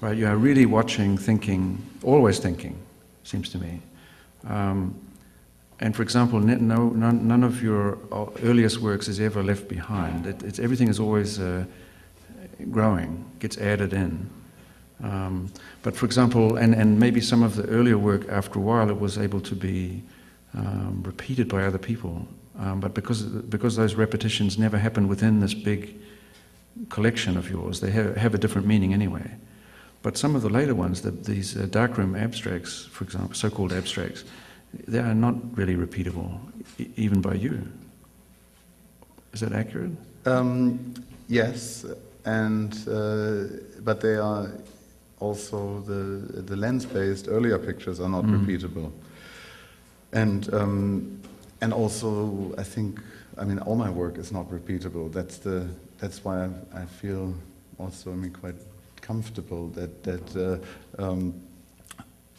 right? You are really watching, thinking, always thinking. Seems to me. And for example, none of your earliest works is ever left behind. Everything is always growing, gets added in. But for example, and maybe some of the earlier work, after a while, it was able to be repeated by other people. But because those repetitions never happen within this big collection of yours, they have a different meaning anyway. But some of the later ones, these darkroom abstracts, for example, so-called abstracts, they are not really repeatable, even by you. Is that accurate? Yes, and but they are also the lens-based earlier pictures are not repeatable, and also I think all my work is not repeatable. That's why I feel also quite comfortable that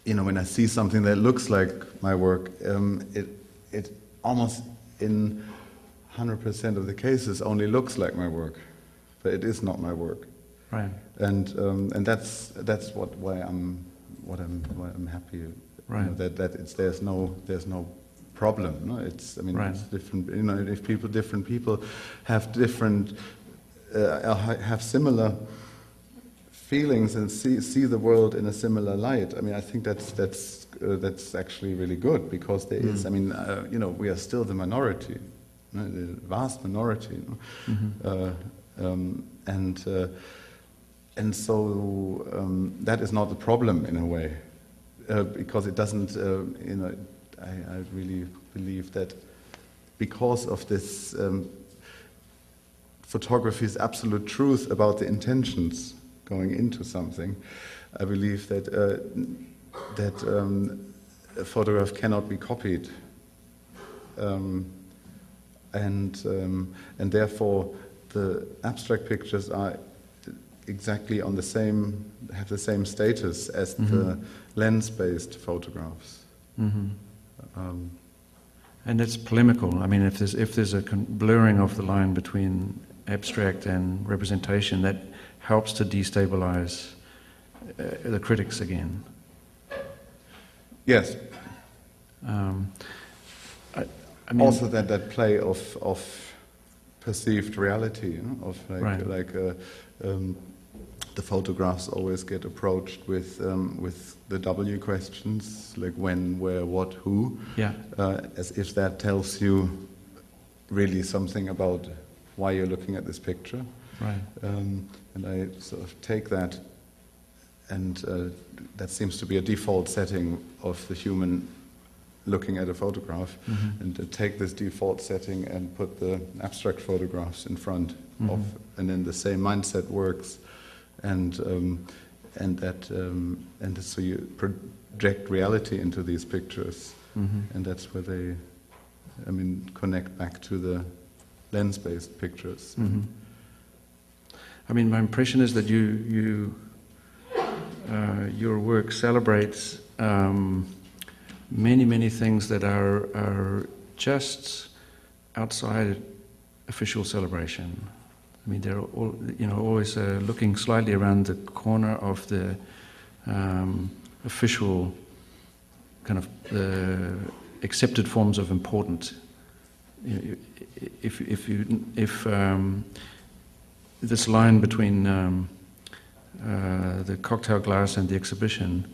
when I see something that looks like my work, it almost in 100% of the cases only looks like my work, but it is not my work. Right. And that's why I'm happy. Right. That there's no problem. No, it's right. It's different. If different people have different have similar feelings and see the world in a similar light. I think that's actually really good, because there is. We are still the minority, the vast minority, and so that is not the problem in a way, because it doesn't. I really believe that because of this photography's absolute truth about the intentions going into something, I believe that a photograph cannot be copied, and therefore the abstract pictures are exactly have the same status as the lens-based photographs. And it's polemical. If there's a blurring of the line between abstract and representation, that helps to destabilize the critics again. Yes. Also that play of perceived reality, of the photographs always get approached with the W questions, like when, where, what, who, as if that tells you really something about why you're looking at this picture. Right. And I sort of take that, and that seems to be a default setting of the human looking at a photograph, and take this default setting and put the abstract photographs in front of, and then the same mindset works, and so you project reality into these pictures, and that's where they, connect back to the lens-based pictures. My impression is that your work celebrates many things that are just outside official celebration. They're all, always looking slightly around the corner of the official kind of accepted forms of importance. If this line between the cocktail glass and the exhibition,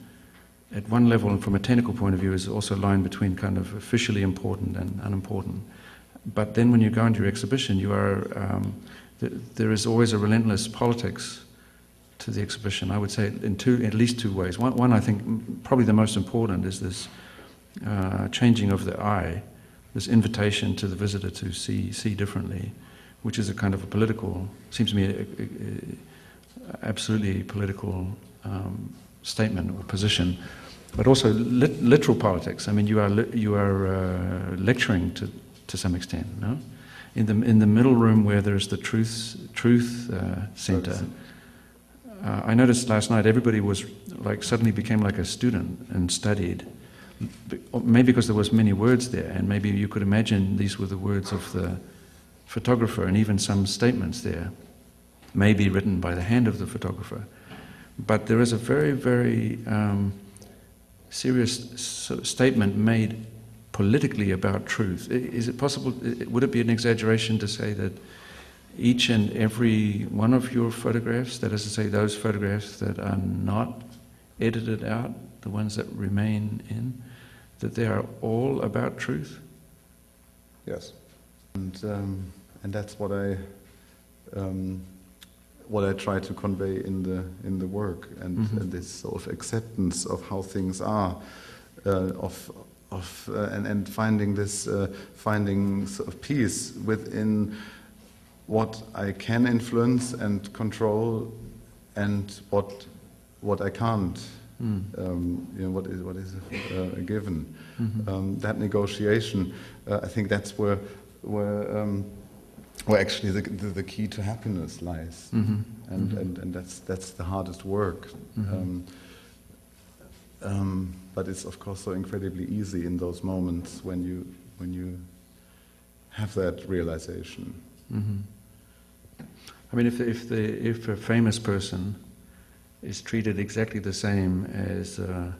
at one level and from a technical point of view, is also a line between kind of officially important and unimportant. But then when you go into your exhibition, you are there is always a relentless politics to the exhibition. I would say in at least two ways. One, I think, probably the most important, is this changing of the eye, this invitation to the visitor to see differently, which is a kind of a political, seems to me absolutely political statement or position, but also literal politics. You are lecturing to some extent, no? In the middle room where there's the truth center. I noticed last night everybody was suddenly became like a student and studied. Maybe because there was many words there, and maybe you could imagine these were the words of the photographer, and even some statements there may be written by the hand of the photographer. But there is a very, very serious statement made politically about truth. Is it possible, would it be an exaggeration to say that each and every one of your photographs, that is to say those photographs that are not edited out, the ones that remain in, that they are all about truth? Yes, and that's what I try to convey in the work, and, and this sort of acceptance of how things are, and finding this finding sort of peace within what I can influence and control, and what I can't. What is a given. That negotiation, I think that's where actually the key to happiness lies, and that's the hardest work. But it's of course so incredibly easy in those moments when you have that realization. I mean, if a famous person is treated exactly the same as a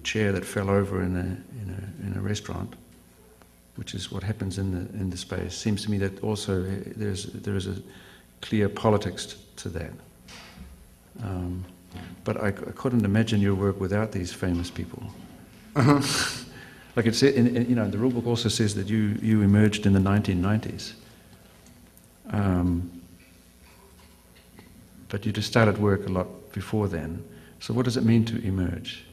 chair that fell over in a restaurant, which is what happens in the space. Seems to me that also there is a clear politics to that. But I couldn't imagine your work without these famous people. Like it said, the rule book also says that you emerged in the 1990s. But you just started work a lot before then. So what does it mean to emerge?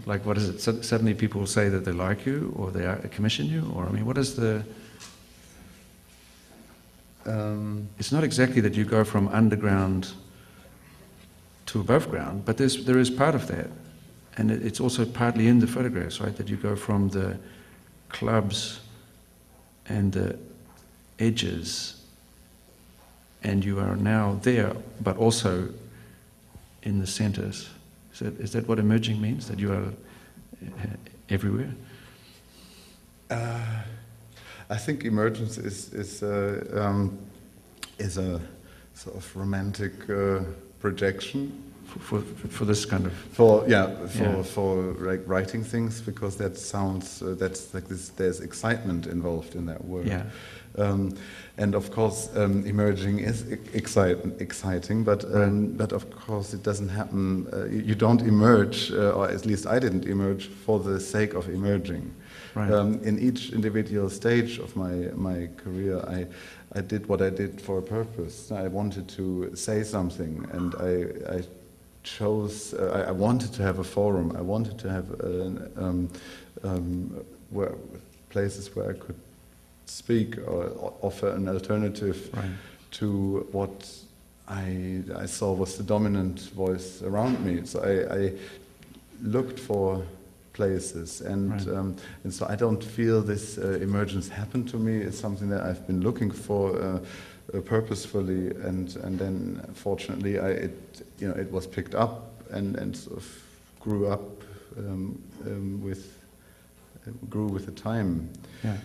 Like, what is it? Suddenly people say that they like you, or they commission you, or I mean, what is the? It's not exactly that you go from underground to above ground, but there is part of that, and it's also partly in the photographs, right? That you go from the clubs and the edges, and you are now there, but also in the centers. Is that what emerging means? That you are everywhere? I think emergence is a sort of romantic projection for this kind of for like writing things, because that sounds that's like this. There's excitement involved in that word. Yeah. And of course, emerging is exciting, but of course it doesn't happen. You don't emerge, or at least I didn't emerge for the sake of emerging. Right. In each individual stage of my career, I did what I did for a purpose. I wanted to say something, and I chose. I wanted to have a forum. I wanted to have places where I could speak or offer an alternative to what I saw was the dominant voice around me. So I looked for places, and so I don't feel this emergence happened to me. It's something that I've been looking for purposefully, and then fortunately it was picked up and sort of grew up grew with the time. Yeah.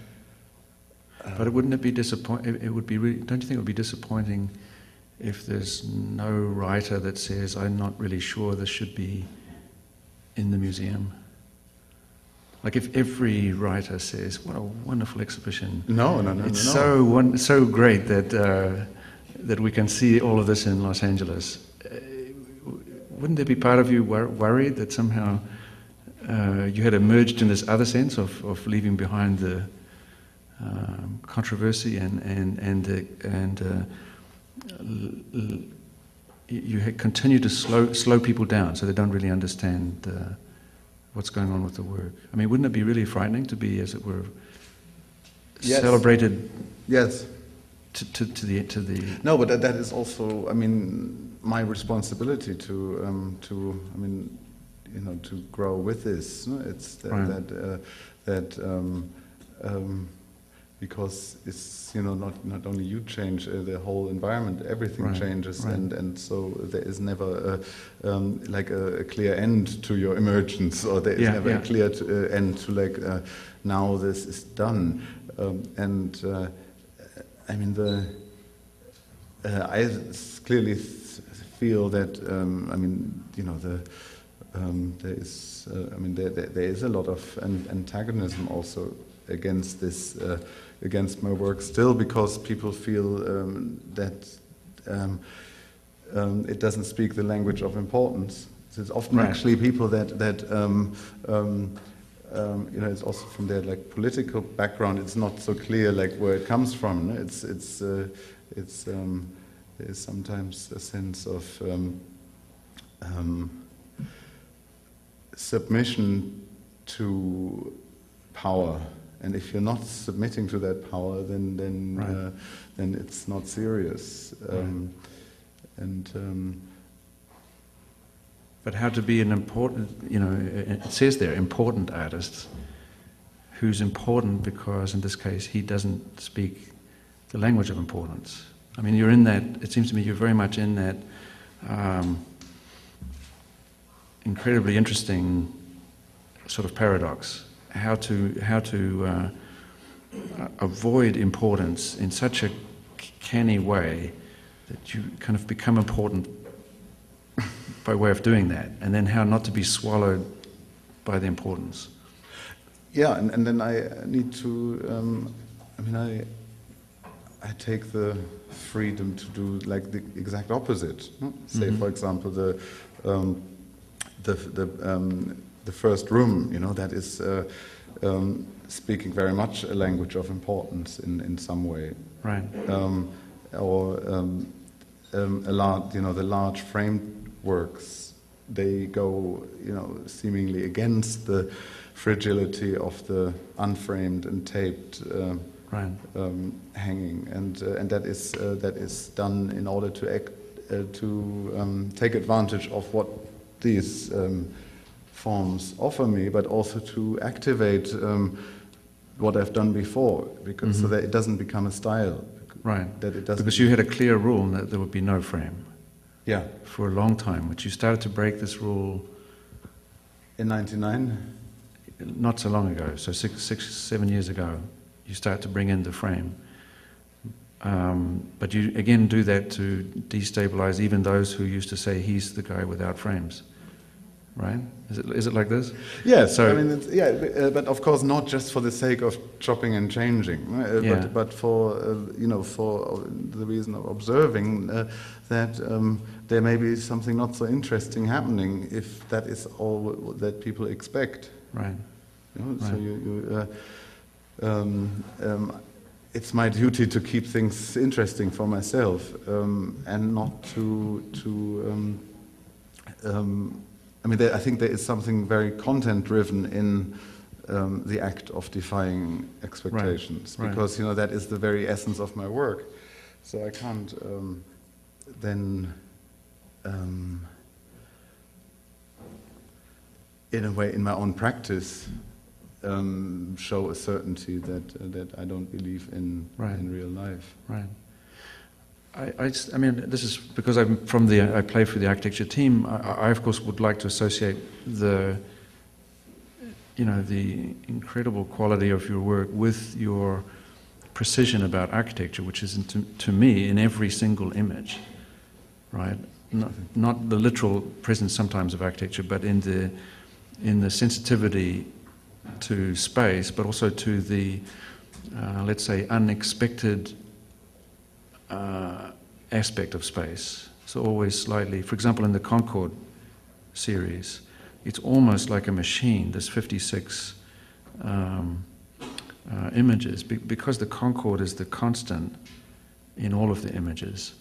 But wouldn't it be disappointing? It would be really. Don't you think it would be disappointing if there's no writer that says, "I'm not really sure this should be in the museum"? Like if every writer says, "What a wonderful exhibition!" No. It's so great that we can see all of this in Los Angeles. Wouldn't there be part of you worried that somehow you had emerged in this other sense of leaving behind the controversy and you had continued to slow people down so they don't really understand what's going on with the work? I mean, wouldn't it be really frightening to be, as it were, celebrated? Yes. To the. No, but that is also, I mean, my responsibility to grow with this. No? It's because it's not only you change, the whole environment, everything changes, and so there is never a clear end to your emergence, or there is never a clear end to now this is done, I mean I clearly feel that there is a lot of antagonism also against this. Against my work still, because people feel that it doesn't speak the language of importance. So it's often Right. actually people that you know, it's also from their like political background. It's not so clear like where it comes from. No? There's sometimes a sense of submission to power, and if you're not submitting to that power, then Right. Then it's not serious. But how to be an important, you know, it says there, important artist, who's important because, in this case, he doesn't speak the language of importance. I mean, you're in that, it seems to me you're very much in that incredibly interesting sort of paradox, how to avoid importance in such a canny way that you kind of become important by way of doing that, and then how not to be swallowed by the importance. Yeah, and then I need to. I take the freedom to do like the exact opposite. No? Say, for example, the first room. You know, that is speaking very much a language of importance in some way. Right. The large frameworks, they go, you know, seemingly against the fragility of the unframed and taped Right. hanging, and that is done in order to take advantage of what these forms offer me, but also to activate what I've done before, because so that it doesn't become a style. Right. That it doesn't. Because you had a clear rule that there would be no frame. Yeah. For a long time, but you started to break this rule In '99. not so long ago. So 7 years ago, you start to bring in the frame. But you again do that to destabilize even those who used to say he's the guy without frames. Right? Is it like this? Yes, So- I mean, but of course not just for the sake of chopping and changing, Yeah. but for for the reason of observing that there may be something not so interesting happening if that is all that people expect. Right. You know? Right. So it's my duty to keep things interesting for myself and not to. I think there is something very content-driven in the act of defying expectations, Right. because that is the very essence of my work. So I can't then, in a way, in my own practice, show a certainty that I don't believe in Right. in real life. Right. I mean, this is because I play for the architecture team. I of course would like to associate the incredible quality of your work with your precision about architecture, which is to me in every single image, right? Not the literal presence sometimes of architecture, but in the sensitivity to space, but also to the let's say unexpected aspect of space. So always slightly, for example, in the Concorde series, it's almost like a machine, there's 56 images, because the Concorde is the constant in all of the images.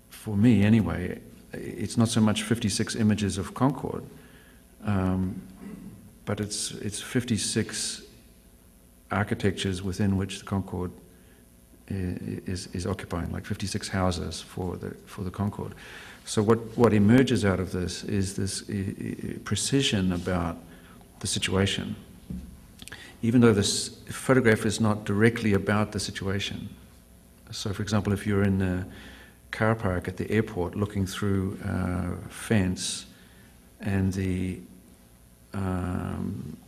For me anyway, it's not so much 56 images of Concorde, but it's 56 architectures within which the Concorde is occupying, like 56 houses for the Concorde. So what emerges out of this is this precision about the situation, even though this photograph is not directly about the situation. So, for example, if you're in a car park at the airport looking through a fence, and the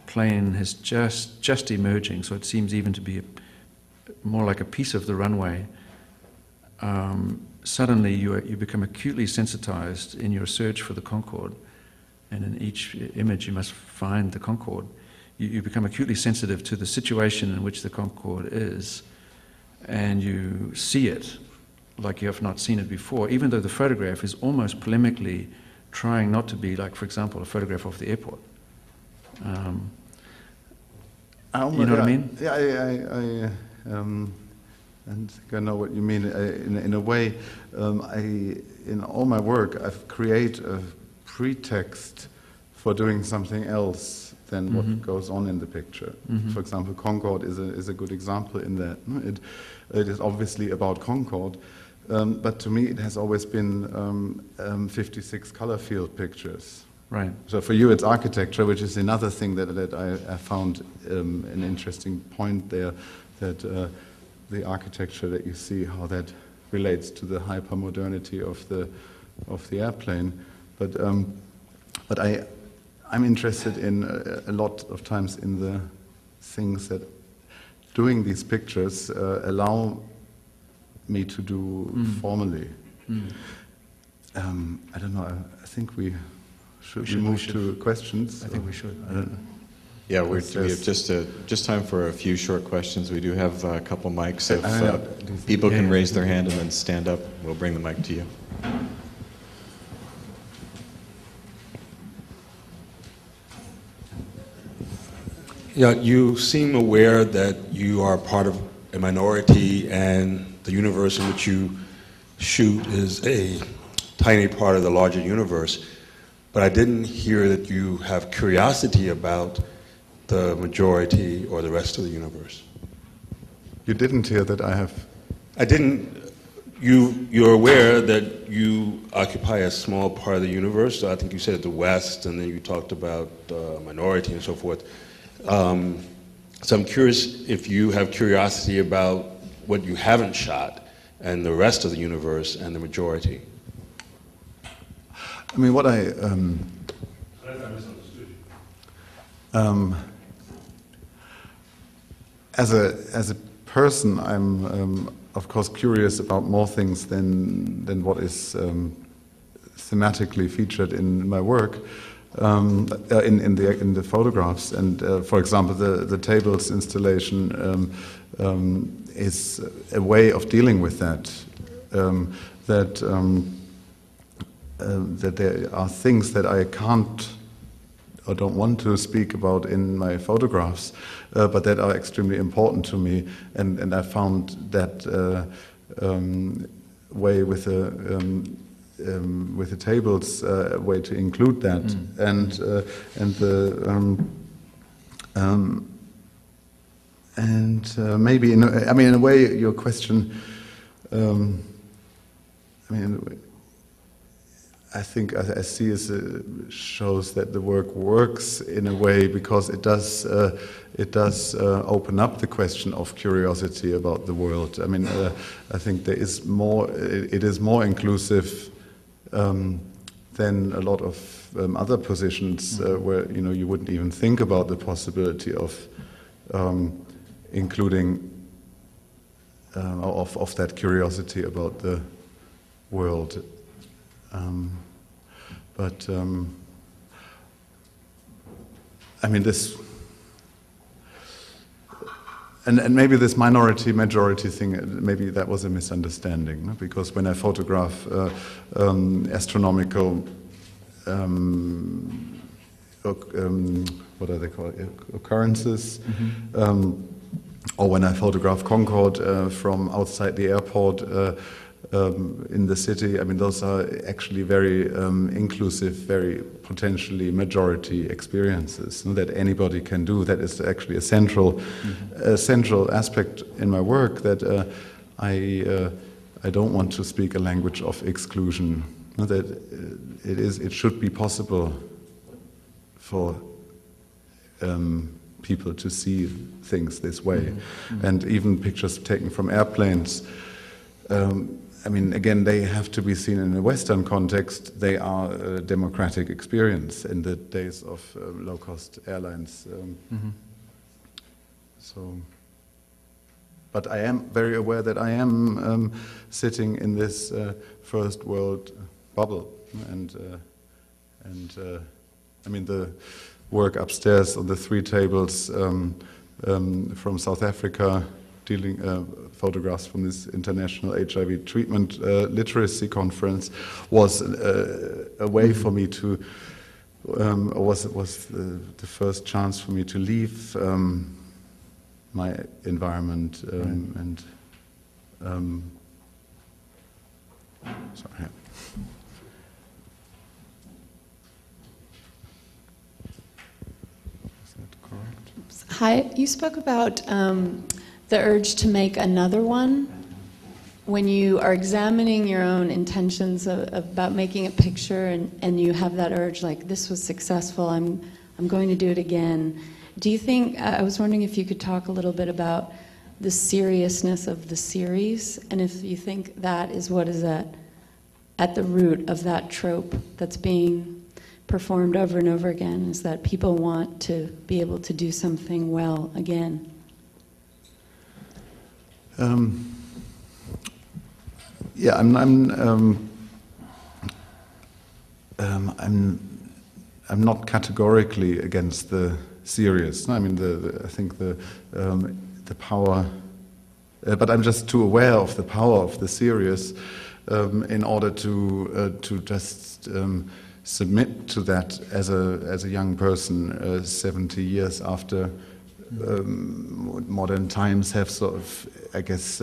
plane is just emerging, so it seems even to be more like a piece of the runway, suddenly you become acutely sensitized in your search for the Concorde, and in each image you must find the Concorde. You become acutely sensitive to the situation in which the Concorde is, and you see it like you have not seen it before, even though the photograph is almost polemically trying not to be like, for example, a photograph of the airport. You know what I mean? Yeah, I think I know what you mean. In a way, in all my work, I've created a pretext for doing something else than what goes on in the picture. For example, Concorde is a good example in that. It is obviously about Concorde, but to me it has always been 56 color field pictures. Right. So for you it's architecture, which is another thing that I found an interesting point there, that the architecture that you see, how that relates to the hypermodernity of the airplane. But I'm interested in a lot of times in the things that doing these pictures allow me to do formally. I don't know. I think we should move to questions. I think we should. Yeah, we have just time for a few short questions. We do have a couple mics. If people can raise their hand and then stand up, we'll bring the mic to you. Yeah, you seem aware that you are part of a minority and the universe in which you shoot is a tiny part of the larger universe. But I didn't hear that you have curiosity about the majority or the rest of the universe. You didn't hear that I have... I didn't... You're aware that you occupy a small part of the universe. So I think you said the West, and then you talked about minority and so forth. So I'm curious if you have curiosity about what you haven't shot and the rest of the universe and the majority. I mean, what I as a person, I'm of course curious about more things than what is thematically featured in my work, in the photographs. And for example, the tables installation is a way of dealing with that. That there are things that I can't or don't want to speak about in my photographs, but that are extremely important to me, and I found that way with the tables, a way to include that, and maybe in a way your question, I think I see shows that the work works in a way because it does open up the question of curiosity about the world. I mean, I think there is more. It is more inclusive than a lot of other positions where you wouldn't even think about the possibility of including of that curiosity about the world. But I mean, this, and maybe this minority-majority thing, maybe that was a misunderstanding, no? Because when I photograph astronomical, what are they called, occurrences, or when I photograph Concorde from outside the airport, in the city, I mean, those are actually very inclusive, very potentially majority experiences that anybody can do. That is actually a central aspect in my work, that I don't want to speak a language of exclusion. That it should be possible for people to see things this way, and even pictures taken from airplanes. I mean, again, they have to be seen in a Western context. They are a democratic experience in the days of low-cost airlines. So, but I am very aware that I am sitting in this first world bubble, and I mean, the work upstairs on the three tables from South Africa dealing photographs from this international HIV treatment literacy conference was a way for me to was the first chance for me to leave my environment sorry. Hi, you spoke about the urge to make another one. When you are examining your own intentions about making a picture and you have that urge, like, this was successful, I'm going to do it again. Do you think, I was wondering if you could talk a little bit about the seriousness of the series, and if you think that is what is at the root of that trope that's being performed over and over again, is that people want to be able to do something well again. Yeah, I'm not categorically against the serious. I mean, I think the power, but I'm just too aware of the power of the serious in order to just submit to that as a young person, 70 years after modern times have sort of, I guess,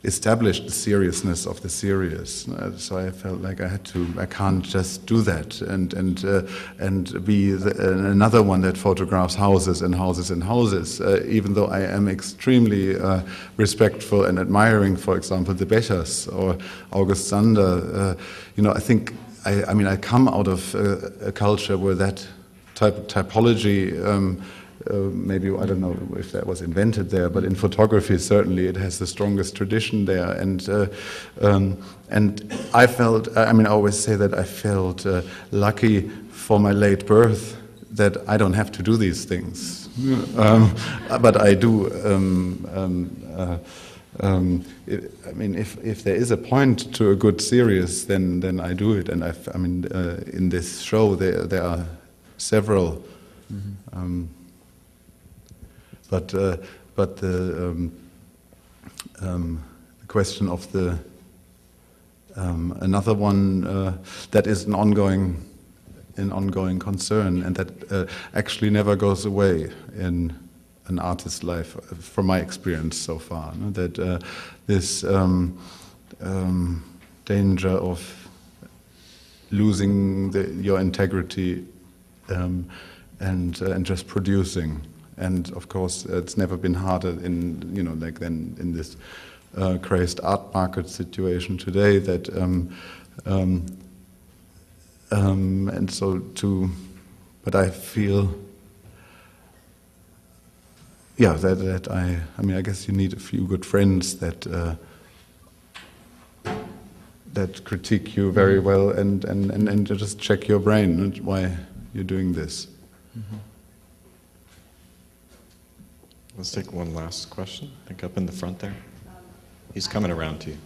established the seriousness of the serious. So I felt like I can't just do that and be another one that photographs houses and houses and houses, even though I am extremely respectful and admiring, for example, the Bechers or August Sander. I think, I come out of a culture where that type of typology, maybe, I don't know if that was invented there, but in photography certainly it has the strongest tradition there. And I felt, I always say that I felt lucky for my late birth that I don't have to do these things, but I do. If there is a point to a good series, then I do it. And in this show there are several. Mm-hmm. But the question of the another one that is an ongoing concern, and that actually never goes away in an artist's life, from my experience so far. No? That this danger of losing your integrity and just producing. And of course, it's never been harder in this crazed art market situation today. That and so but I feel, yeah, that I guess you need a few good friends that critique you very well and just check your brain why you're doing this. Mm-hmm. Let's take one last question. I think up in the front there. He's coming around to you.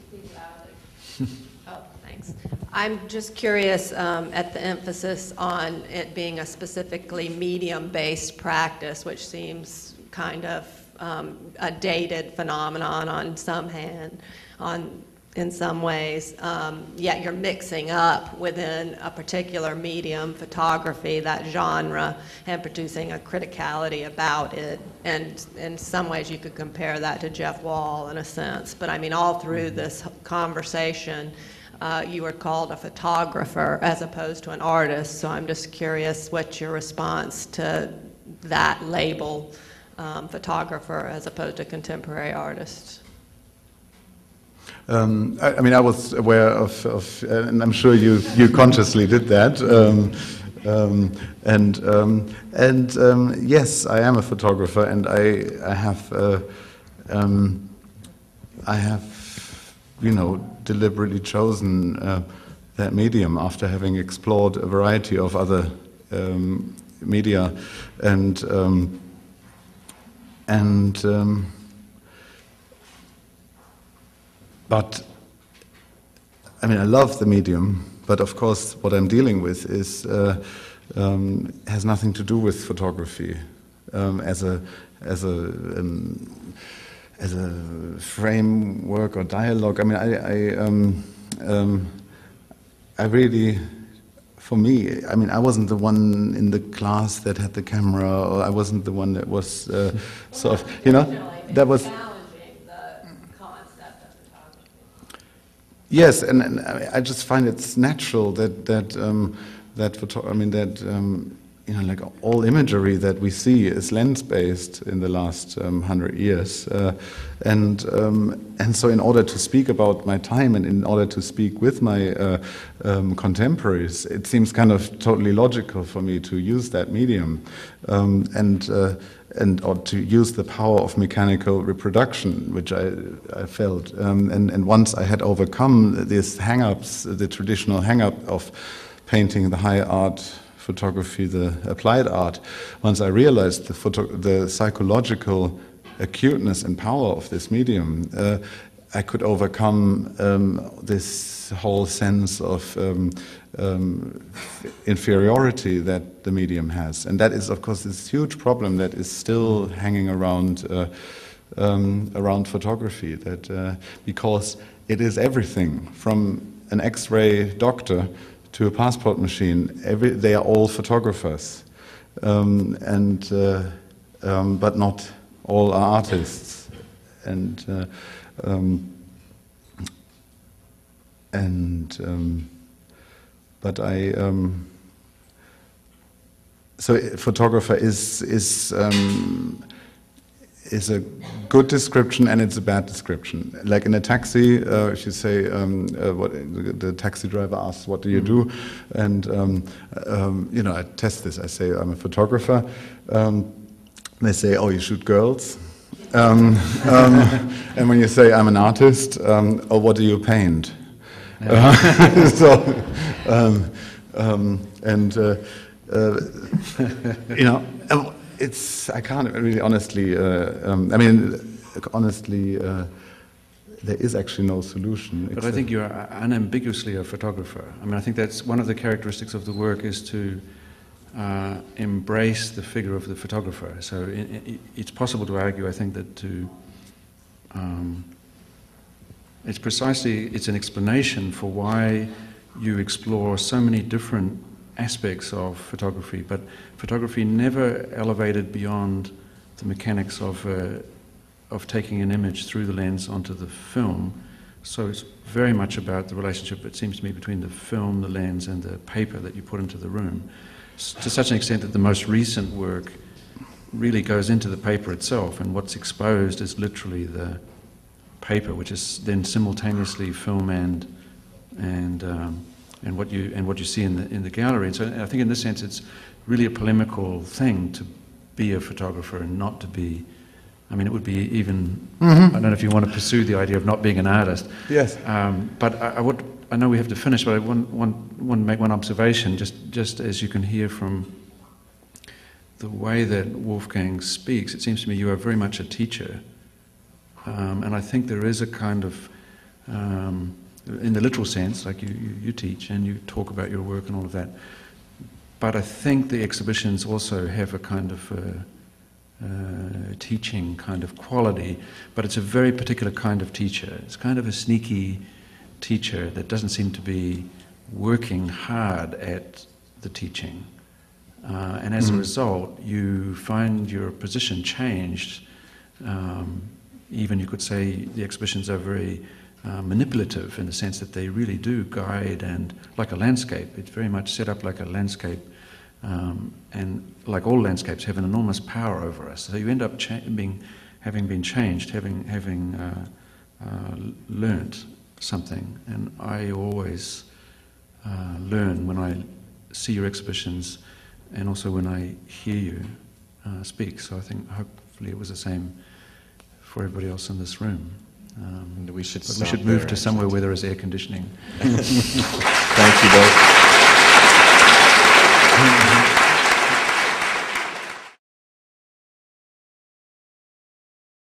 Oh, thanks. I'm just curious at the emphasis on it being a specifically medium-based practice, which seems kind of a dated phenomenon in some ways, yet you're mixing up within a particular medium, photography, that genre, and producing a criticality about it. And in some ways you could compare that to Jeff Wall in a sense. But all through this conversation, you were called a photographer as opposed to an artist. So I'm just curious what's your response to that label, photographer as opposed to contemporary artist. I was aware of and I'm sure you consciously did that. Yes, I am a photographer, and I have deliberately chosen that medium after having explored a variety of other media, but I love the medium, but of course what I'm dealing with is has nothing to do with photography as as a framework or dialogue. I mean, I really, for me, I mean, I wasn't the one in the class that had the camera, or I wasn't the one that was sort of, you know, that was challenging the concept of photography. yes, and I just find it's natural you know, like all imagery that we see is lens-based in the last 100 years, and so in order to speak about my time and in order to speak with my contemporaries, it seems kind of totally logical for me to use that medium, and or to use the power of mechanical reproduction, which I felt, and once I had overcome these hang-ups, the traditional hang-up of painting, the high art, photography, the applied art, once I realized the psychological acuteness and power of this medium, I could overcome this whole sense of inferiority that the medium has. And that is, of course, this huge problem that is still hanging around around photography, that because it is everything, from an X-ray doctor to a passport machine, they are all photographers, but not all are artists, so photographer is a good description and it's a bad description. Like in a taxi, if you say, the taxi driver asks, "What do you do?" And you know, I test this. I say, "I'm a photographer." They say, "Oh, you shoot girls." And when you say, "I'm an artist," "Oh, what do you paint?" You know. I can't really honestly, there is actually no solution. But I think you're unambiguously a photographer. I mean, I think that's one of the characteristics of the work, is to embrace the figure of the photographer. So it's possible to argue, I think, that it's an explanation for why you explore so many different aspects of photography, but photography never elevated beyond the mechanics of taking an image through the lens onto the film. So it's very much about the relationship, it seems to me, between the film, the lens, and the paper that you put into the room, to such an extent that the most recent work really goes into the paper itself, and what's exposed is literally the paper, which is then simultaneously film and what you see in the gallery. And so I think in this sense it's really a polemical thing to be a photographer and not to be. I mean, it would be even. I don't know if you want to pursue the idea of not being an artist. Yes. But I know we have to finish, but I want to make one observation, just as you can hear from the way that Wolfgang speaks. It seems to me you are very much a teacher, and I think there is a kind of. In the literal sense, like you teach and you talk about your work and all of that. But I think the exhibitions also have a kind of teaching kind of quality, but it's a very particular kind of teacher. It's kind of a sneaky teacher that doesn't seem to be working hard at the teaching. And as a result, you find your position changed. Even you could say the exhibitions are very manipulative in the sense that they really do guide, and like a landscape, it's very much set up like a landscape, and like all landscapes have an enormous power over us. So you end up having been changed, having learnt something, and I always learn when I see your exhibitions and also when I hear you speak. So I think hopefully it was the same for everybody else in this room. We should move to somewhere where there is air conditioning. Thank you both.